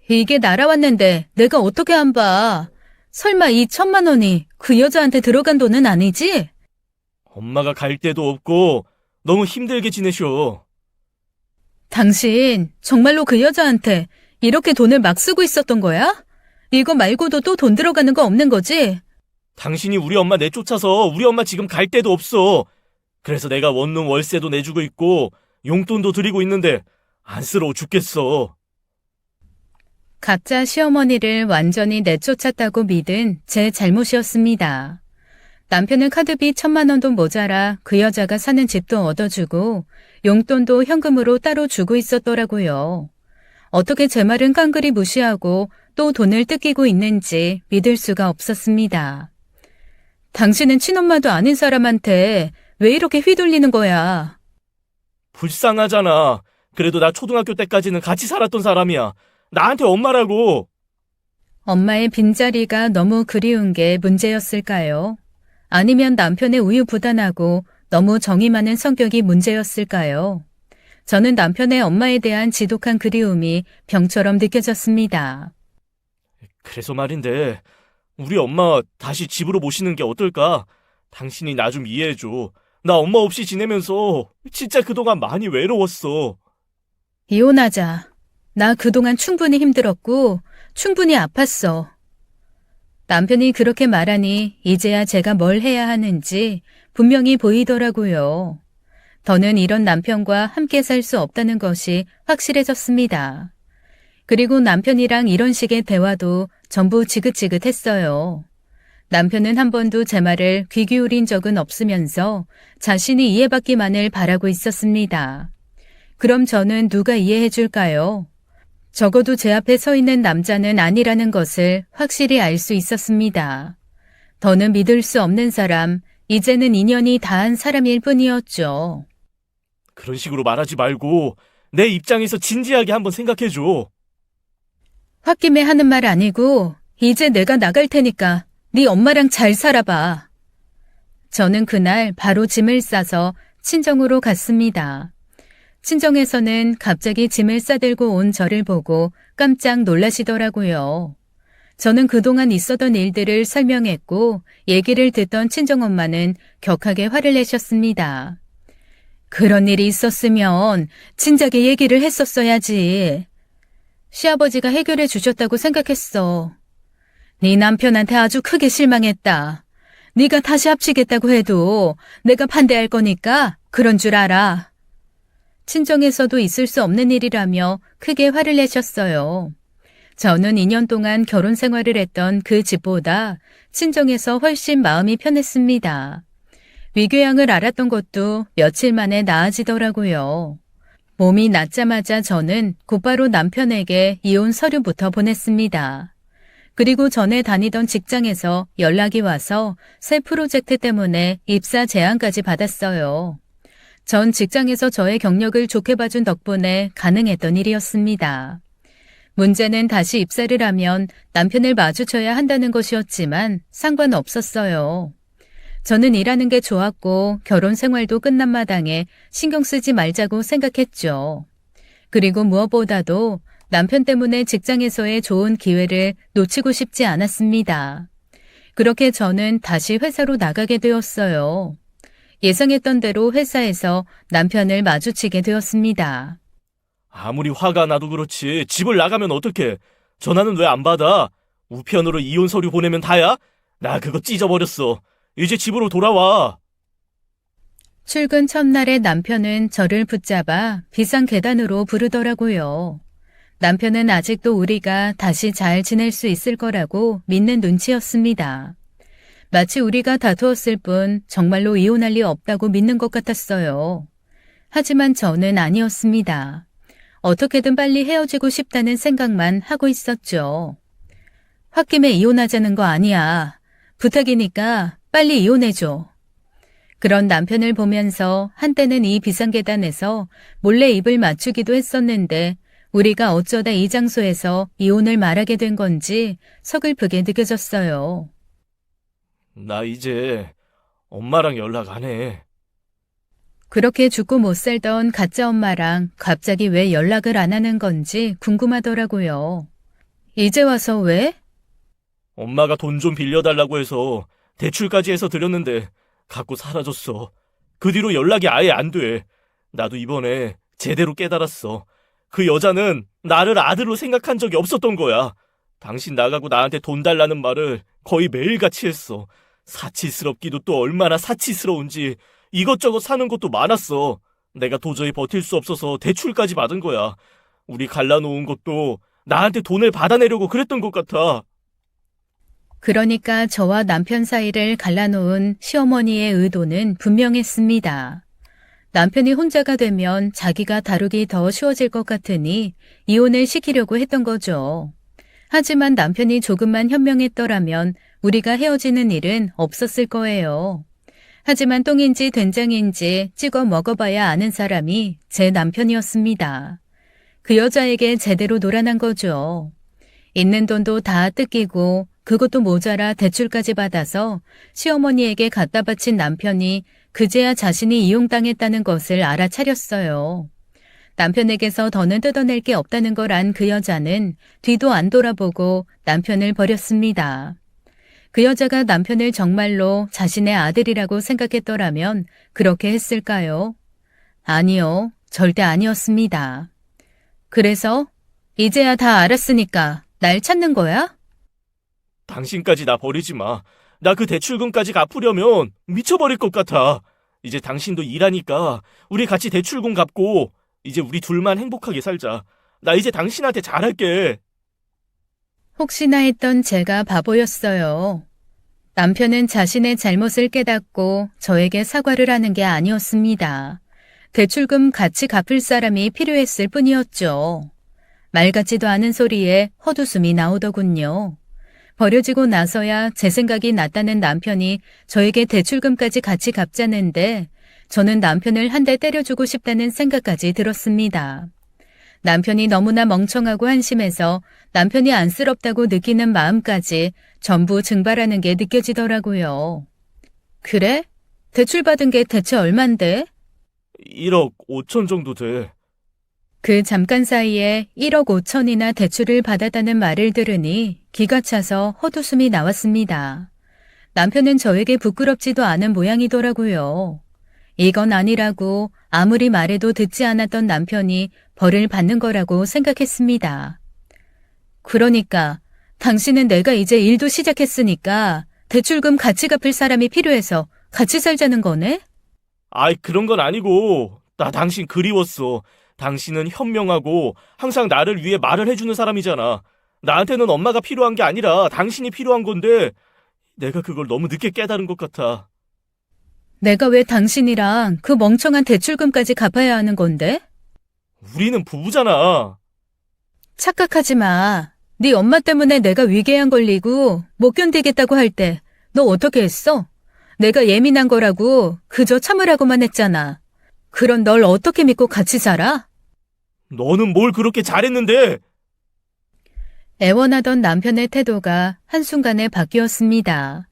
이게 날아왔는데 내가 어떻게 안 봐? 설마 이 1,000만 원이 그 여자한테 들어간 돈은 아니지? 엄마가 갈 데도 없고 너무 힘들게 지내셔. 당신 정말로 그 여자한테 이렇게 돈을 막 쓰고 있었던 거야? 이거 말고도 또 돈 들어가는 거 없는 거지? 당신이 우리 엄마 내쫓아서 우리 엄마 지금 갈 데도 없어. 그래서 내가 원룸 월세도 내주고 있고 용돈도 드리고 있는데 안쓰러워 죽겠어. 각자 시어머니를 완전히 내쫓았다고 믿은 제 잘못이었습니다. 남편은 카드비 1,000만 원도 모자라 그 여자가 사는 집도 얻어주고 용돈도 현금으로 따로 주고 있었더라고요. 어떻게 제 말은 깡그리 무시하고 또 돈을 뜯기고 있는지 믿을 수가 없었습니다. 당신은 친엄마도 아닌 사람한테 왜 이렇게 휘둘리는 거야? 불쌍하잖아. 그래도 나 초등학교 때까지는 같이 살았던 사람이야. 나한테 엄마라고. 엄마의 빈자리가 너무 그리운 게 문제였을까요? 아니면 남편의 우유부단하고 너무 정이 많은 성격이 문제였을까요? 저는 남편의 엄마에 대한 지독한 그리움이 병처럼 느껴졌습니다. 그래서 말인데 우리 엄마 다시 집으로 모시는 게 어떨까? 당신이 나 좀 이해해줘. 나 엄마 없이 지내면서 진짜 그동안 많이 외로웠어. 이혼하자. 나 그동안 충분히 힘들었고 충분히 아팠어. 남편이 그렇게 말하니 이제야 제가 뭘 해야 하는지 분명히 보이더라고요. 더는 이런 남편과 함께 살 수 없다는 것이 확실해졌습니다. 그리고 남편이랑 이런 식의 대화도 전부 지긋지긋했어요. 남편은 한 번도 제 말을 귀 기울인 적은 없으면서 자신이 이해받기만을 바라고 있었습니다. 그럼 저는 누가 이해해 줄까요? 적어도 제 앞에 서 있는 남자는 아니라는 것을 확실히 알 수 있었습니다. 더는 믿을 수 없는 사람, 이제는 인연이 다한 사람일 뿐이었죠. 그런 식으로 말하지 말고 내 입장에서 진지하게 한번 생각해줘. 홧김에 하는 말 아니고 이제 내가 나갈 테니까 네 엄마랑 잘 살아봐. 저는 그날 바로 짐을 싸서 친정으로 갔습니다. 친정에서는 갑자기 짐을 싸들고 온 저를 보고 깜짝 놀라시더라고요. 저는 그동안 있었던 일들을 설명했고 얘기를 듣던 친정엄마는 격하게 화를 내셨습니다. 그런 일이 있었으면 진작에 얘기를 했었어야지. 시아버지가 해결해 주셨다고 생각했어. 네 남편한테 아주 크게 실망했다. 네가 다시 합치겠다고 해도 내가 반대할 거니까 그런 줄 알아. 친정에서도 있을 수 없는 일이라며 크게 화를 내셨어요. 저는 2년 동안 결혼 생활을 했던 그 집보다 친정에서 훨씬 마음이 편했습니다. 위궤양을 앓았던 것도 며칠 만에 나아지더라고요. 몸이 낫자마자 저는 곧바로 남편에게 이혼 서류부터 보냈습니다. 그리고 전에 다니던 직장에서 연락이 와서 새 프로젝트 때문에 입사 제안까지 받았어요. 전 직장에서 저의 경력을 좋게 봐준 덕분에 가능했던 일이었습니다. 문제는 다시 입사를 하면 남편을 마주쳐야 한다는 것이었지만 상관없었어요. 저는 일하는 게 좋았고 결혼 생활도 끝난 마당에 신경 쓰지 말자고 생각했죠. 그리고 무엇보다도 남편 때문에 직장에서의 좋은 기회를 놓치고 싶지 않았습니다. 그렇게 저는 다시 회사로 나가게 되었어요. 예상했던 대로 회사에서 남편을 마주치게 되었습니다. 아무리 화가 나도 그렇지 집을 나가면 어떡해. 전화는 왜 안 받아? 우편으로 이혼 서류 보내면 다야? 나 그거 찢어버렸어. 이제 집으로 돌아와. 출근 첫날에 남편은 저를 붙잡아 비상 계단으로 부르더라고요. 남편은 아직도 우리가 다시 잘 지낼 수 있을 거라고 믿는 눈치였습니다. 마치 우리가 다투었을 뿐 정말로 이혼할 리 없다고 믿는 것 같았어요. 하지만 저는 아니었습니다. 어떻게든 빨리 헤어지고 싶다는 생각만 하고 있었죠. 홧김에 이혼하자는 거 아니야. 부탁이니까 빨리 이혼해줘. 그런 남편을 보면서 한때는 이 비상계단에서 몰래 입을 맞추기도 했었는데 우리가 어쩌다 이 장소에서 이혼을 말하게 된 건지 서글프게 느껴졌어요. 나 이제 엄마랑 연락 안 해. 그렇게 죽고 못 살던 가짜 엄마랑 갑자기 왜 연락을 안 하는 건지 궁금하더라고요. 이제 와서 왜? 엄마가 돈 좀 빌려달라고 해서 대출까지 해서 드렸는데 갖고 사라졌어. 그 뒤로 연락이 아예 안 돼. 나도 이번에 제대로 깨달았어. 그 여자는 나를 아들로 생각한 적이 없었던 거야. 당신 나가고 나한테 돈 달라는 말을 거의 매일같이 했어. 사치스럽기도 또 얼마나 사치스러운지 이것저것 사는 것도 많았어. 내가 도저히 버틸 수 없어서 대출까지 받은 거야. 우리 갈라놓은 것도 나한테 돈을 받아내려고 그랬던 것 같아. 그러니까 저와 남편 사이를 갈라놓은 시어머니의 의도는 분명했습니다. 남편이 혼자가 되면 자기가 다루기 더 쉬워질 것 같으니 이혼을 시키려고 했던 거죠. 하지만 남편이 조금만 현명했더라면 우리가 헤어지는 일은 없었을 거예요. 하지만 똥인지 된장인지 찍어 먹어봐야 아는 사람이 제 남편이었습니다. 그 여자에게 제대로 놀아난 거죠. 있는 돈도 다 뜯기고 그것도 모자라 대출까지 받아서 시어머니에게 갖다 바친 남편이 그제야 자신이 이용당했다는 것을 알아차렸어요. 남편에게서 더는 뜯어낼 게 없다는 걸 안 그 여자는 뒤도 안 돌아보고 남편을 버렸습니다. 그 여자가 남편을 정말로 자신의 아들이라고 생각했더라면 그렇게 했을까요? 아니요, 절대 아니었습니다. 그래서 이제야 다 알았으니까 날 찾는 거야? 당신까지 나 버리지 마. 나 그 대출금까지 갚으려면 미쳐버릴 것 같아. 이제 당신도 일하니까 우리 같이 대출금 갚고 이제 우리 둘만 행복하게 살자. 나 이제 당신한테 잘할게. 혹시나 했던 제가 바보였어요. 남편은 자신의 잘못을 깨닫고 저에게 사과를 하는 게 아니었습니다. 대출금 같이 갚을 사람이 필요했을 뿐이었죠. 말 같지도 않은 소리에 헛웃음이 나오더군요. 버려지고 나서야 제 생각이 났다는 남편이 저에게 대출금까지 같이 갚자는데 저는 남편을 한 대 때려주고 싶다는 생각까지 들었습니다. 남편이 너무나 멍청하고 한심해서 남편이 안쓰럽다고 느끼는 마음까지 전부 증발하는 게 느껴지더라고요. 그래? 대출받은 게 대체 얼만데? 1억 5천 정도 돼. 그 잠깐 사이에 1억 5천이나 대출을 받았다는 말을 들으니 기가 차서 헛웃음이 나왔습니다. 남편은 저에게 부끄럽지도 않은 모양이더라고요. 이건 아니라고 아무리 말해도 듣지 않았던 남편이 벌을 받는 거라고 생각했습니다. 그러니까 당신은 내가 이제 일도 시작했으니까 대출금 같이 갚을 사람이 필요해서 같이 살자는 거네? 아이, 그런 건 아니고 나 당신 그리웠어. 당신은 현명하고 항상 나를 위해 말을 해주는 사람이잖아. 나한테는 엄마가 필요한 게 아니라 당신이 필요한 건데 내가 그걸 너무 늦게 깨달은 것 같아. 내가 왜 당신이랑 그 멍청한 대출금까지 갚아야 하는 건데? 우리는 부부잖아. 착각하지 마. 네 엄마 때문에 내가 위궤양 걸리고 못 견디겠다고 할 때 너 어떻게 했어? 내가 예민한 거라고 그저 참으라고만 했잖아. 그런 널 어떻게 믿고 같이 살아? 너는 뭘 그렇게 잘했는데? 애원하던 남편의 태도가 한순간에 바뀌었습니다.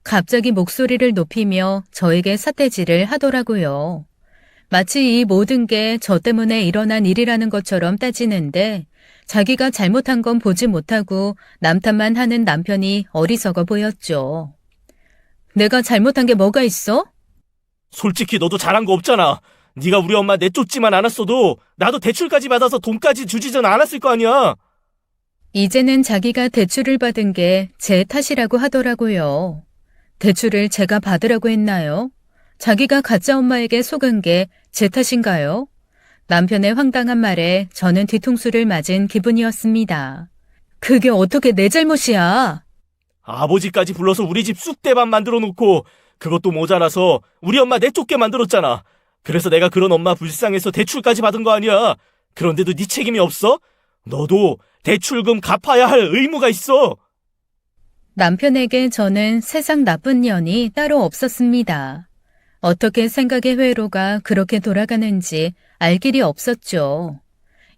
갑자기 목소리를 높이며 저에게 삿대질을 하더라고요. 마치 이 모든 게 저 때문에 일어난 일이라는 것처럼 따지는데 자기가 잘못한 건 보지 못하고 남탓만 하는 남편이 어리석어 보였죠. 내가 잘못한 게 뭐가 있어? 솔직히 너도 잘한 거 없잖아. 네가 우리 엄마 내쫓지만 않았어도 나도 대출까지 받아서 돈까지 주지는 않았을 거 아니야. 이제는 자기가 대출을 받은 게 제 탓이라고 하더라고요. 대출을 제가 받으라고 했나요? 자기가 가짜 엄마에게 속은 게 제 탓인가요? 남편의 황당한 말에 저는 뒤통수를 맞은 기분이었습니다. 그게 어떻게 내 잘못이야? 아버지까지 불러서 우리 집 쑥대밥 만들어 놓고 그것도 모자라서 우리 엄마 내쫓게 만들었잖아. 그래서 내가 그런 엄마 불쌍해서 대출까지 받은 거 아니야. 그런데도 네 책임이 없어? 너도 대출금 갚아야 할 의무가 있어. 남편에게 저는 세상 나쁜 년이 따로 없었습니다. 어떻게 생각의 회로가 그렇게 돌아가는지 알 길이 없었죠.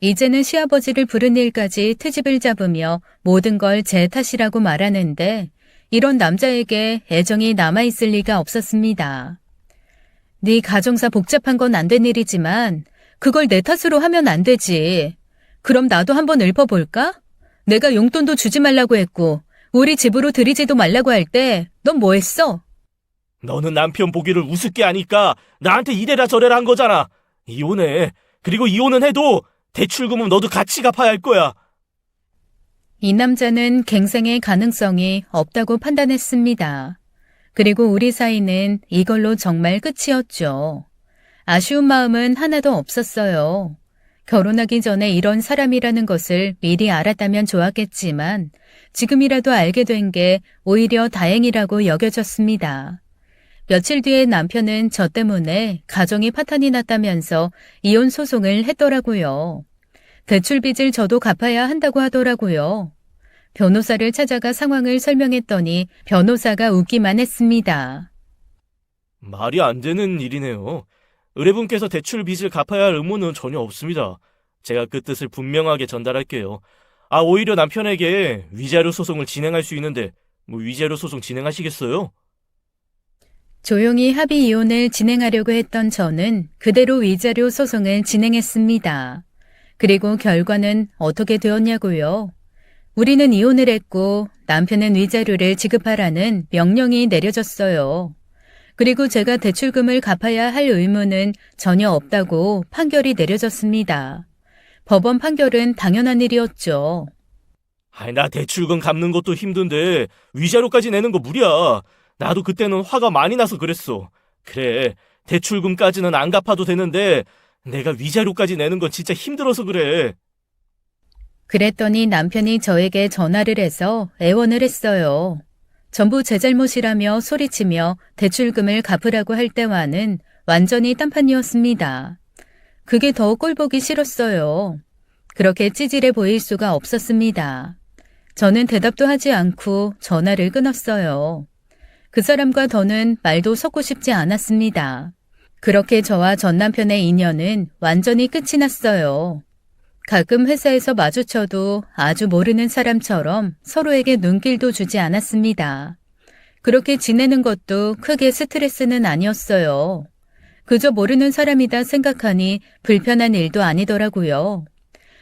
이제는 시아버지를 부른 일까지 트집을 잡으며 모든 걸 제 탓이라고 말하는데 이런 남자에게 애정이 남아있을 리가 없었습니다. 네 가정사 복잡한 건 안 된 일이지만 그걸 내 탓으로 하면 안 되지. 그럼 나도 한번 읊어볼까? 내가 용돈도 주지 말라고 했고 우리 집으로 들이지도 말라고 할 때 넌 뭐 했어? 너는 남편 보기를 우습게 하니까 나한테 이래라 저래라 한 거잖아. 이혼해. 그리고 이혼은 해도 대출금은 너도 같이 갚아야 할 거야. 이 남자는 갱생의 가능성이 없다고 판단했습니다. 그리고 우리 사이는 이걸로 정말 끝이었죠. 아쉬운 마음은 하나도 없었어요. 결혼하기 전에 이런 사람이라는 것을 미리 알았다면 좋았겠지만 지금이라도 알게 된 게 오히려 다행이라고 여겨졌습니다. 며칠 뒤에 남편은 저 때문에 가정이 파탄이 났다면서 이혼 소송을 했더라고요. 대출 빚을 저도 갚아야 한다고 하더라고요. 변호사를 찾아가 상황을 설명했더니 변호사가 웃기만 했습니다. 말이 안 되는 일이네요. 의뢰분께서 대출 빚을 갚아야 할 의무는 전혀 없습니다. 제가 그 뜻을 분명하게 전달할게요. 오히려 남편에게 위자료 소송을 진행할 수 있는데 위자료 소송 진행하시겠어요? 조용히 합의 이혼을 진행하려고 했던 저는 그대로 위자료 소송을 진행했습니다. 그리고 결과는 어떻게 되었냐고요? 우리는 이혼을 했고 남편은 위자료를 지급하라는 명령이 내려졌어요. 그리고 제가 대출금을 갚아야 할 의무는 전혀 없다고 판결이 내려졌습니다. 법원 판결은 당연한 일이었죠. 나 대출금 갚는 것도 힘든데 위자료까지 내는 거 무리야. 나도 그때는 화가 많이 나서 그랬어. 그래, 대출금까지는 안 갚아도 되는데 내가 위자료까지 내는 건 진짜 힘들어서 그래. 그랬더니 남편이 저에게 전화를 해서 애원을 했어요. 전부 제 잘못이라며 소리치며 대출금을 갚으라고 할 때와는 완전히 딴판이었습니다. 그게 더 꼴보기 싫었어요. 그렇게 찌질해 보일 수가 없었습니다. 저는 대답도 하지 않고 전화를 끊었어요. 그 사람과 더는 말도 섞고 싶지 않았습니다. 그렇게 저와 전 남편의 인연은 완전히 끝이 났어요. 가끔 회사에서 마주쳐도 아주 모르는 사람처럼 서로에게 눈길도 주지 않았습니다. 그렇게 지내는 것도 크게 스트레스는 아니었어요. 그저 모르는 사람이다 생각하니 불편한 일도 아니더라고요.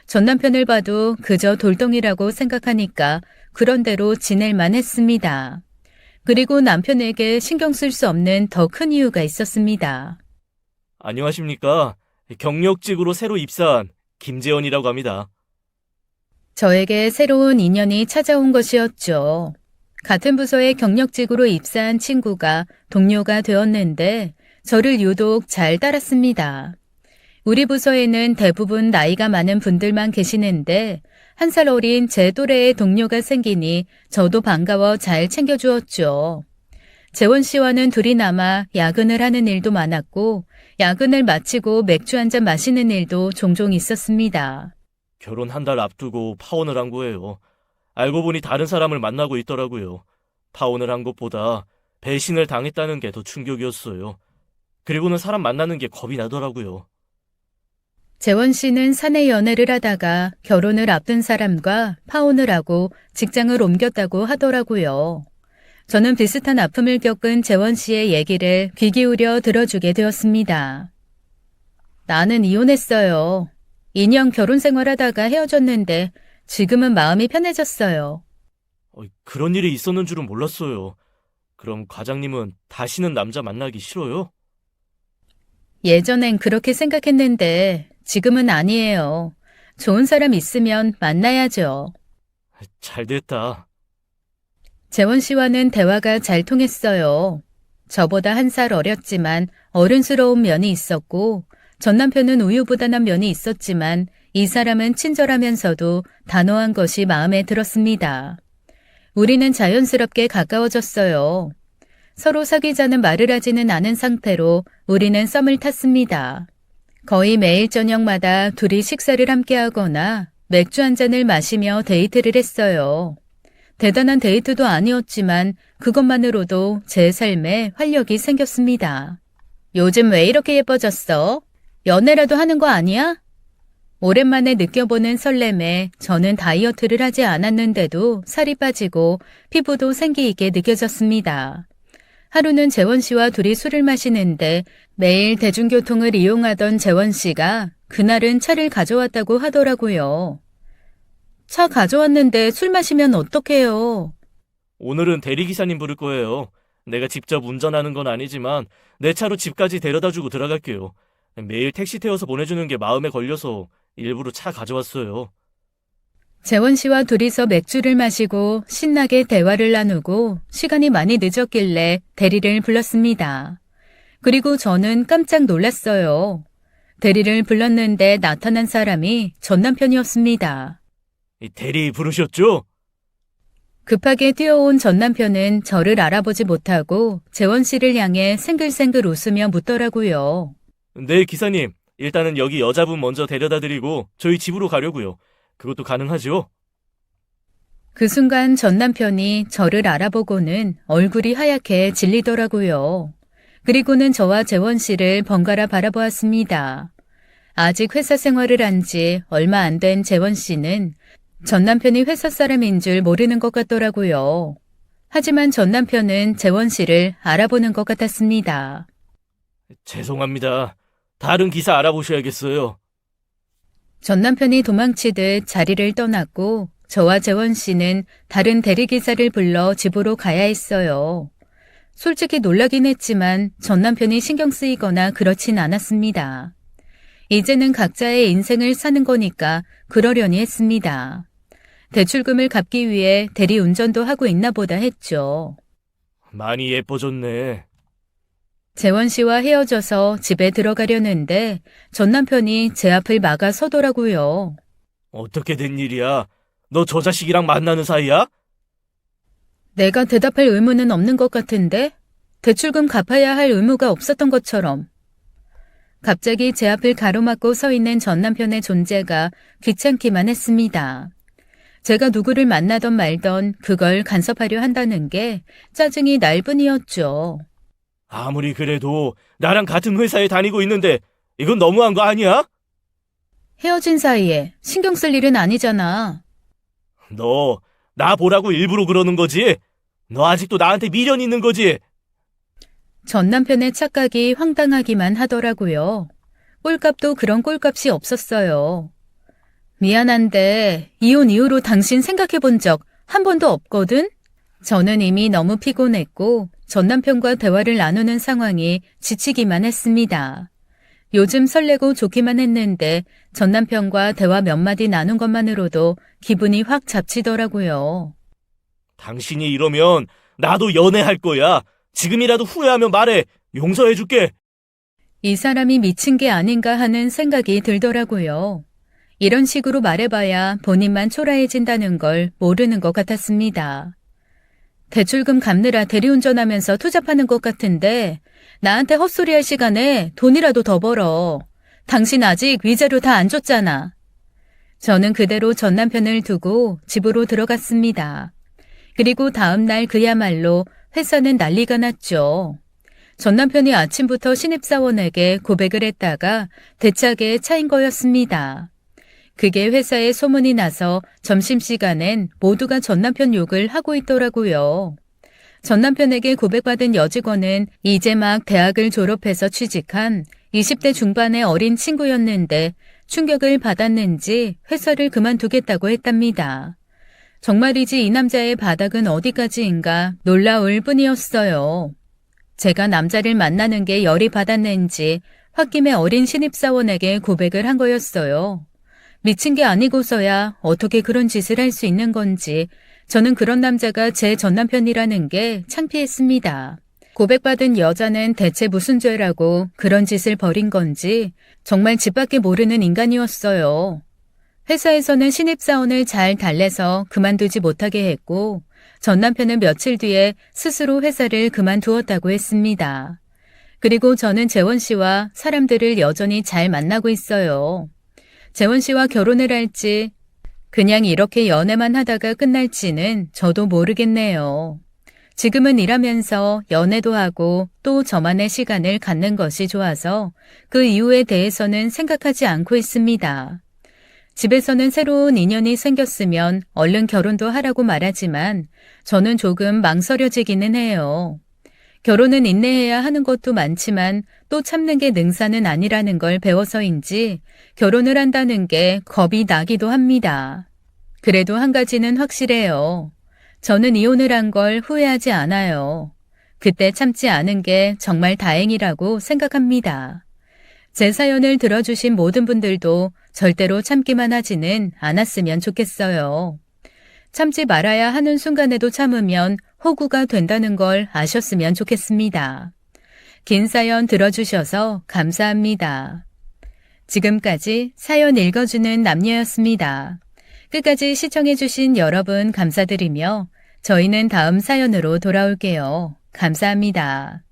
전 남편을 봐도 그저 돌덩이라고 생각하니까 그런 대로 지낼만 했습니다. 그리고 남편에게 신경 쓸 수 없는 더 큰 이유가 있었습니다. 안녕하십니까. 경력직으로 새로 입사한 김재원이라고 합니다. 저에게 새로운 인연이 찾아온 것이었죠. 같은 부서에 경력직으로 입사한 친구가 동료가 되었는데 저를 유독 잘 따랐습니다. 우리 부서에는 대부분 나이가 많은 분들만 계시는데 1살 어린 제 또래의 동료가 생기니 저도 반가워 잘 챙겨주었죠. 재원 씨와는 둘이 남아 야근을 하는 일도 많았고 야근을 마치고 맥주 한잔 마시는 일도 종종 있었습니다. 결혼 한 달 앞두고 파혼을 한 거예요. 알고 보니 다른 사람을 만나고 있더라고요. 파혼을 한 것보다 배신을 당했다는 게 더 충격이었어요. 그리고는 사람 만나는 게 겁이 나더라고요. 재원 씨는 사내 연애를 하다가 결혼을 앞둔 사람과 파혼을 하고 직장을 옮겼다고 하더라고요. 저는 비슷한 아픔을 겪은 재원 씨의 얘기를 귀 기울여 들어주게 되었습니다. 나는 이혼했어요. 2년 결혼 생활하다가 헤어졌는데 지금은 마음이 편해졌어요. 그런 일이 있었는 줄은 몰랐어요. 그럼 과장님은 다시는 남자 만나기 싫어요? 예전엔 그렇게 생각했는데 지금은 아니에요. 좋은 사람 있으면 만나야죠. 잘 됐다. 재원 씨와는 대화가 잘 통했어요. 저보다 1살 어렸지만 어른스러운 면이 있었고 전 남편은 우유부단한 면이 있었지만 이 사람은 친절하면서도 단호한 것이 마음에 들었습니다. 우리는 자연스럽게 가까워졌어요. 서로 사귀자는 말을 하지는 않은 상태로 우리는 썸을 탔습니다. 거의 매일 저녁마다 둘이 식사를 함께 하거나 맥주 한 잔을 마시며 데이트를 했어요. 대단한 데이트도 아니었지만 그것만으로도 제 삶에 활력이 생겼습니다. 요즘 왜 이렇게 예뻐졌어? 연애라도 하는 거 아니야? 오랜만에 느껴보는 설렘에 저는 다이어트를 하지 않았는데도 살이 빠지고 피부도 생기 있게 느껴졌습니다. 하루는 재원 씨와 둘이 술을 마시는데 매일 대중교통을 이용하던 재원 씨가 그날은 차를 가져왔다고 하더라고요. 차 가져왔는데 술 마시면 어떡해요? 오늘은 대리기사님 부를 거예요. 내가 직접 운전하는 건 아니지만 내 차로 집까지 데려다주고 들어갈게요. 매일 택시 태워서 보내주는 게 마음에 걸려서 일부러 차 가져왔어요. 재원 씨와 둘이서 맥주를 마시고 신나게 대화를 나누고 시간이 많이 늦었길래 대리를 불렀습니다. 그리고 저는 깜짝 놀랐어요. 대리를 불렀는데 나타난 사람이 전 남편이었습니다. 대리 부르셨죠? 급하게 뛰어온 전 남편은 저를 알아보지 못하고 재원 씨를 향해 생글생글 웃으며 묻더라고요. 네, 기사님. 일단은 여기 여자분 먼저 데려다 드리고 저희 집으로 가려고요. 그것도 가능하죠? 그 순간 전 남편이 저를 알아보고는 얼굴이 하얗게 질리더라고요. 그리고는 저와 재원 씨를 번갈아 바라보았습니다. 아직 회사 생활을 한 지 얼마 안 된 재원 씨는 전 남편이 회사 사람인 줄 모르는 것 같더라고요. 하지만 전 남편은 재원 씨를 알아보는 것 같았습니다. 죄송합니다. 다른 기사 알아보셔야겠어요. 전 남편이 도망치듯 자리를 떠났고 저와 재원 씨는 다른 대리기사를 불러 집으로 가야 했어요. 솔직히 놀라긴 했지만 전 남편이 신경 쓰이거나 그렇진 않았습니다. 이제는 각자의 인생을 사는 거니까 그러려니 했습니다. 대출금을 갚기 위해 대리운전도 하고 있나 보다 했죠. 많이 예뻐졌네. 재원 씨와 헤어져서 집에 들어가려는데 전 남편이 제 앞을 막아 서더라고요. 어떻게 된 일이야? 너 저 자식이랑 만나는 사이야? 내가 대답할 의무는 없는 것 같은데? 대출금 갚아야 할 의무가 없었던 것처럼. 갑자기 제 앞을 가로막고 서 있는 전 남편의 존재가 귀찮기만 했습니다. 제가 누구를 만나던 말던 그걸 간섭하려 한다는 게 짜증이 날 뿐이었죠. 아무리 그래도 나랑 같은 회사에 다니고 있는데 이건 너무한 거 아니야? 헤어진 사이에 신경 쓸 일은 아니잖아. 너 나 보라고 일부러 그러는 거지? 너 아직도 나한테 미련 있는 거지? 전 남편의 착각이 황당하기만 하더라고요. 꼴값도 그런 꼴값이 없었어요. 미안한데 이혼 이후로 당신 생각해 본 적 한 번도 없거든? 저는 이미 너무 피곤했고 전 남편과 대화를 나누는 상황이 지치기만 했습니다. 요즘 설레고 좋기만 했는데 전 남편과 대화 몇 마디 나눈 것만으로도 기분이 확 잡치더라고요. 당신이 이러면 나도 연애할 거야. 지금이라도 후회하면 말해. 용서해줄게. 이 사람이 미친 게 아닌가 하는 생각이 들더라고요. 이런 식으로 말해봐야 본인만 초라해진다는 걸 모르는 것 같았습니다. 대출금 갚느라 대리운전하면서 투잡하는 것 같은데 나한테 헛소리할 시간에 돈이라도 더 벌어. 당신 아직 위자료 다 안 줬잖아. 저는 그대로 전 남편을 두고 집으로 들어갔습니다. 그리고 다음 날 그야말로 회사는 난리가 났죠. 전 남편이 아침부터 신입사원에게 고백을 했다가 대차게 차인 거였습니다. 그게 회사에 소문이 나서 점심시간엔 모두가 전 남편 욕을 하고 있더라고요. 전 남편에게 고백받은 여직원은 이제 막 대학을 졸업해서 취직한 20대 중반의 어린 친구였는데 충격을 받았는지 회사를 그만두겠다고 했답니다. 정말이지 이 남자의 바닥은 어디까지인가 놀라울 뿐이었어요. 제가 남자를 만나는 게 열이 받았는지 홧김에 어린 신입사원에게 고백을 한 거였어요. 미친 게 아니고서야 어떻게 그런 짓을 할 수 있는 건지 저는 그런 남자가 제 전남편이라는 게 창피했습니다. 고백받은 여자는 대체 무슨 죄라고 그런 짓을 벌인 건지 정말 집 밖에 모르는 인간이었어요. 회사에서는 신입사원을 잘 달래서 그만두지 못하게 했고 전 남편은 며칠 뒤에 스스로 회사를 그만두었다고 했습니다. 그리고 저는 재원 씨와 사람들을 여전히 잘 만나고 있어요. 재원 씨와 결혼을 할지 그냥 이렇게 연애만 하다가 끝날지는 저도 모르겠네요. 지금은 일하면서 연애도 하고 또 저만의 시간을 갖는 것이 좋아서 그 이유에 대해서는 생각하지 않고 있습니다. 집에서는 새로운 인연이 생겼으면 얼른 결혼도 하라고 말하지만 저는 조금 망설여지기는 해요. 결혼은 인내해야 하는 것도 많지만 또 참는 게 능사는 아니라는 걸 배워서인지 결혼을 한다는 게 겁이 나기도 합니다. 그래도 한 가지는 확실해요. 저는 이혼을 한 걸 후회하지 않아요. 그때 참지 않은 게 정말 다행이라고 생각합니다. 제 사연을 들어주신 모든 분들도 절대로 참기만 하지는 않았으면 좋겠어요. 참지 말아야 하는 순간에도 참으면 호구가 된다는 걸 아셨으면 좋겠습니다. 긴 사연 들어주셔서 감사합니다. 지금까지 사연 읽어주는 남녀였습니다. 끝까지 시청해주신 여러분 감사드리며 저희는 다음 사연으로 돌아올게요. 감사합니다.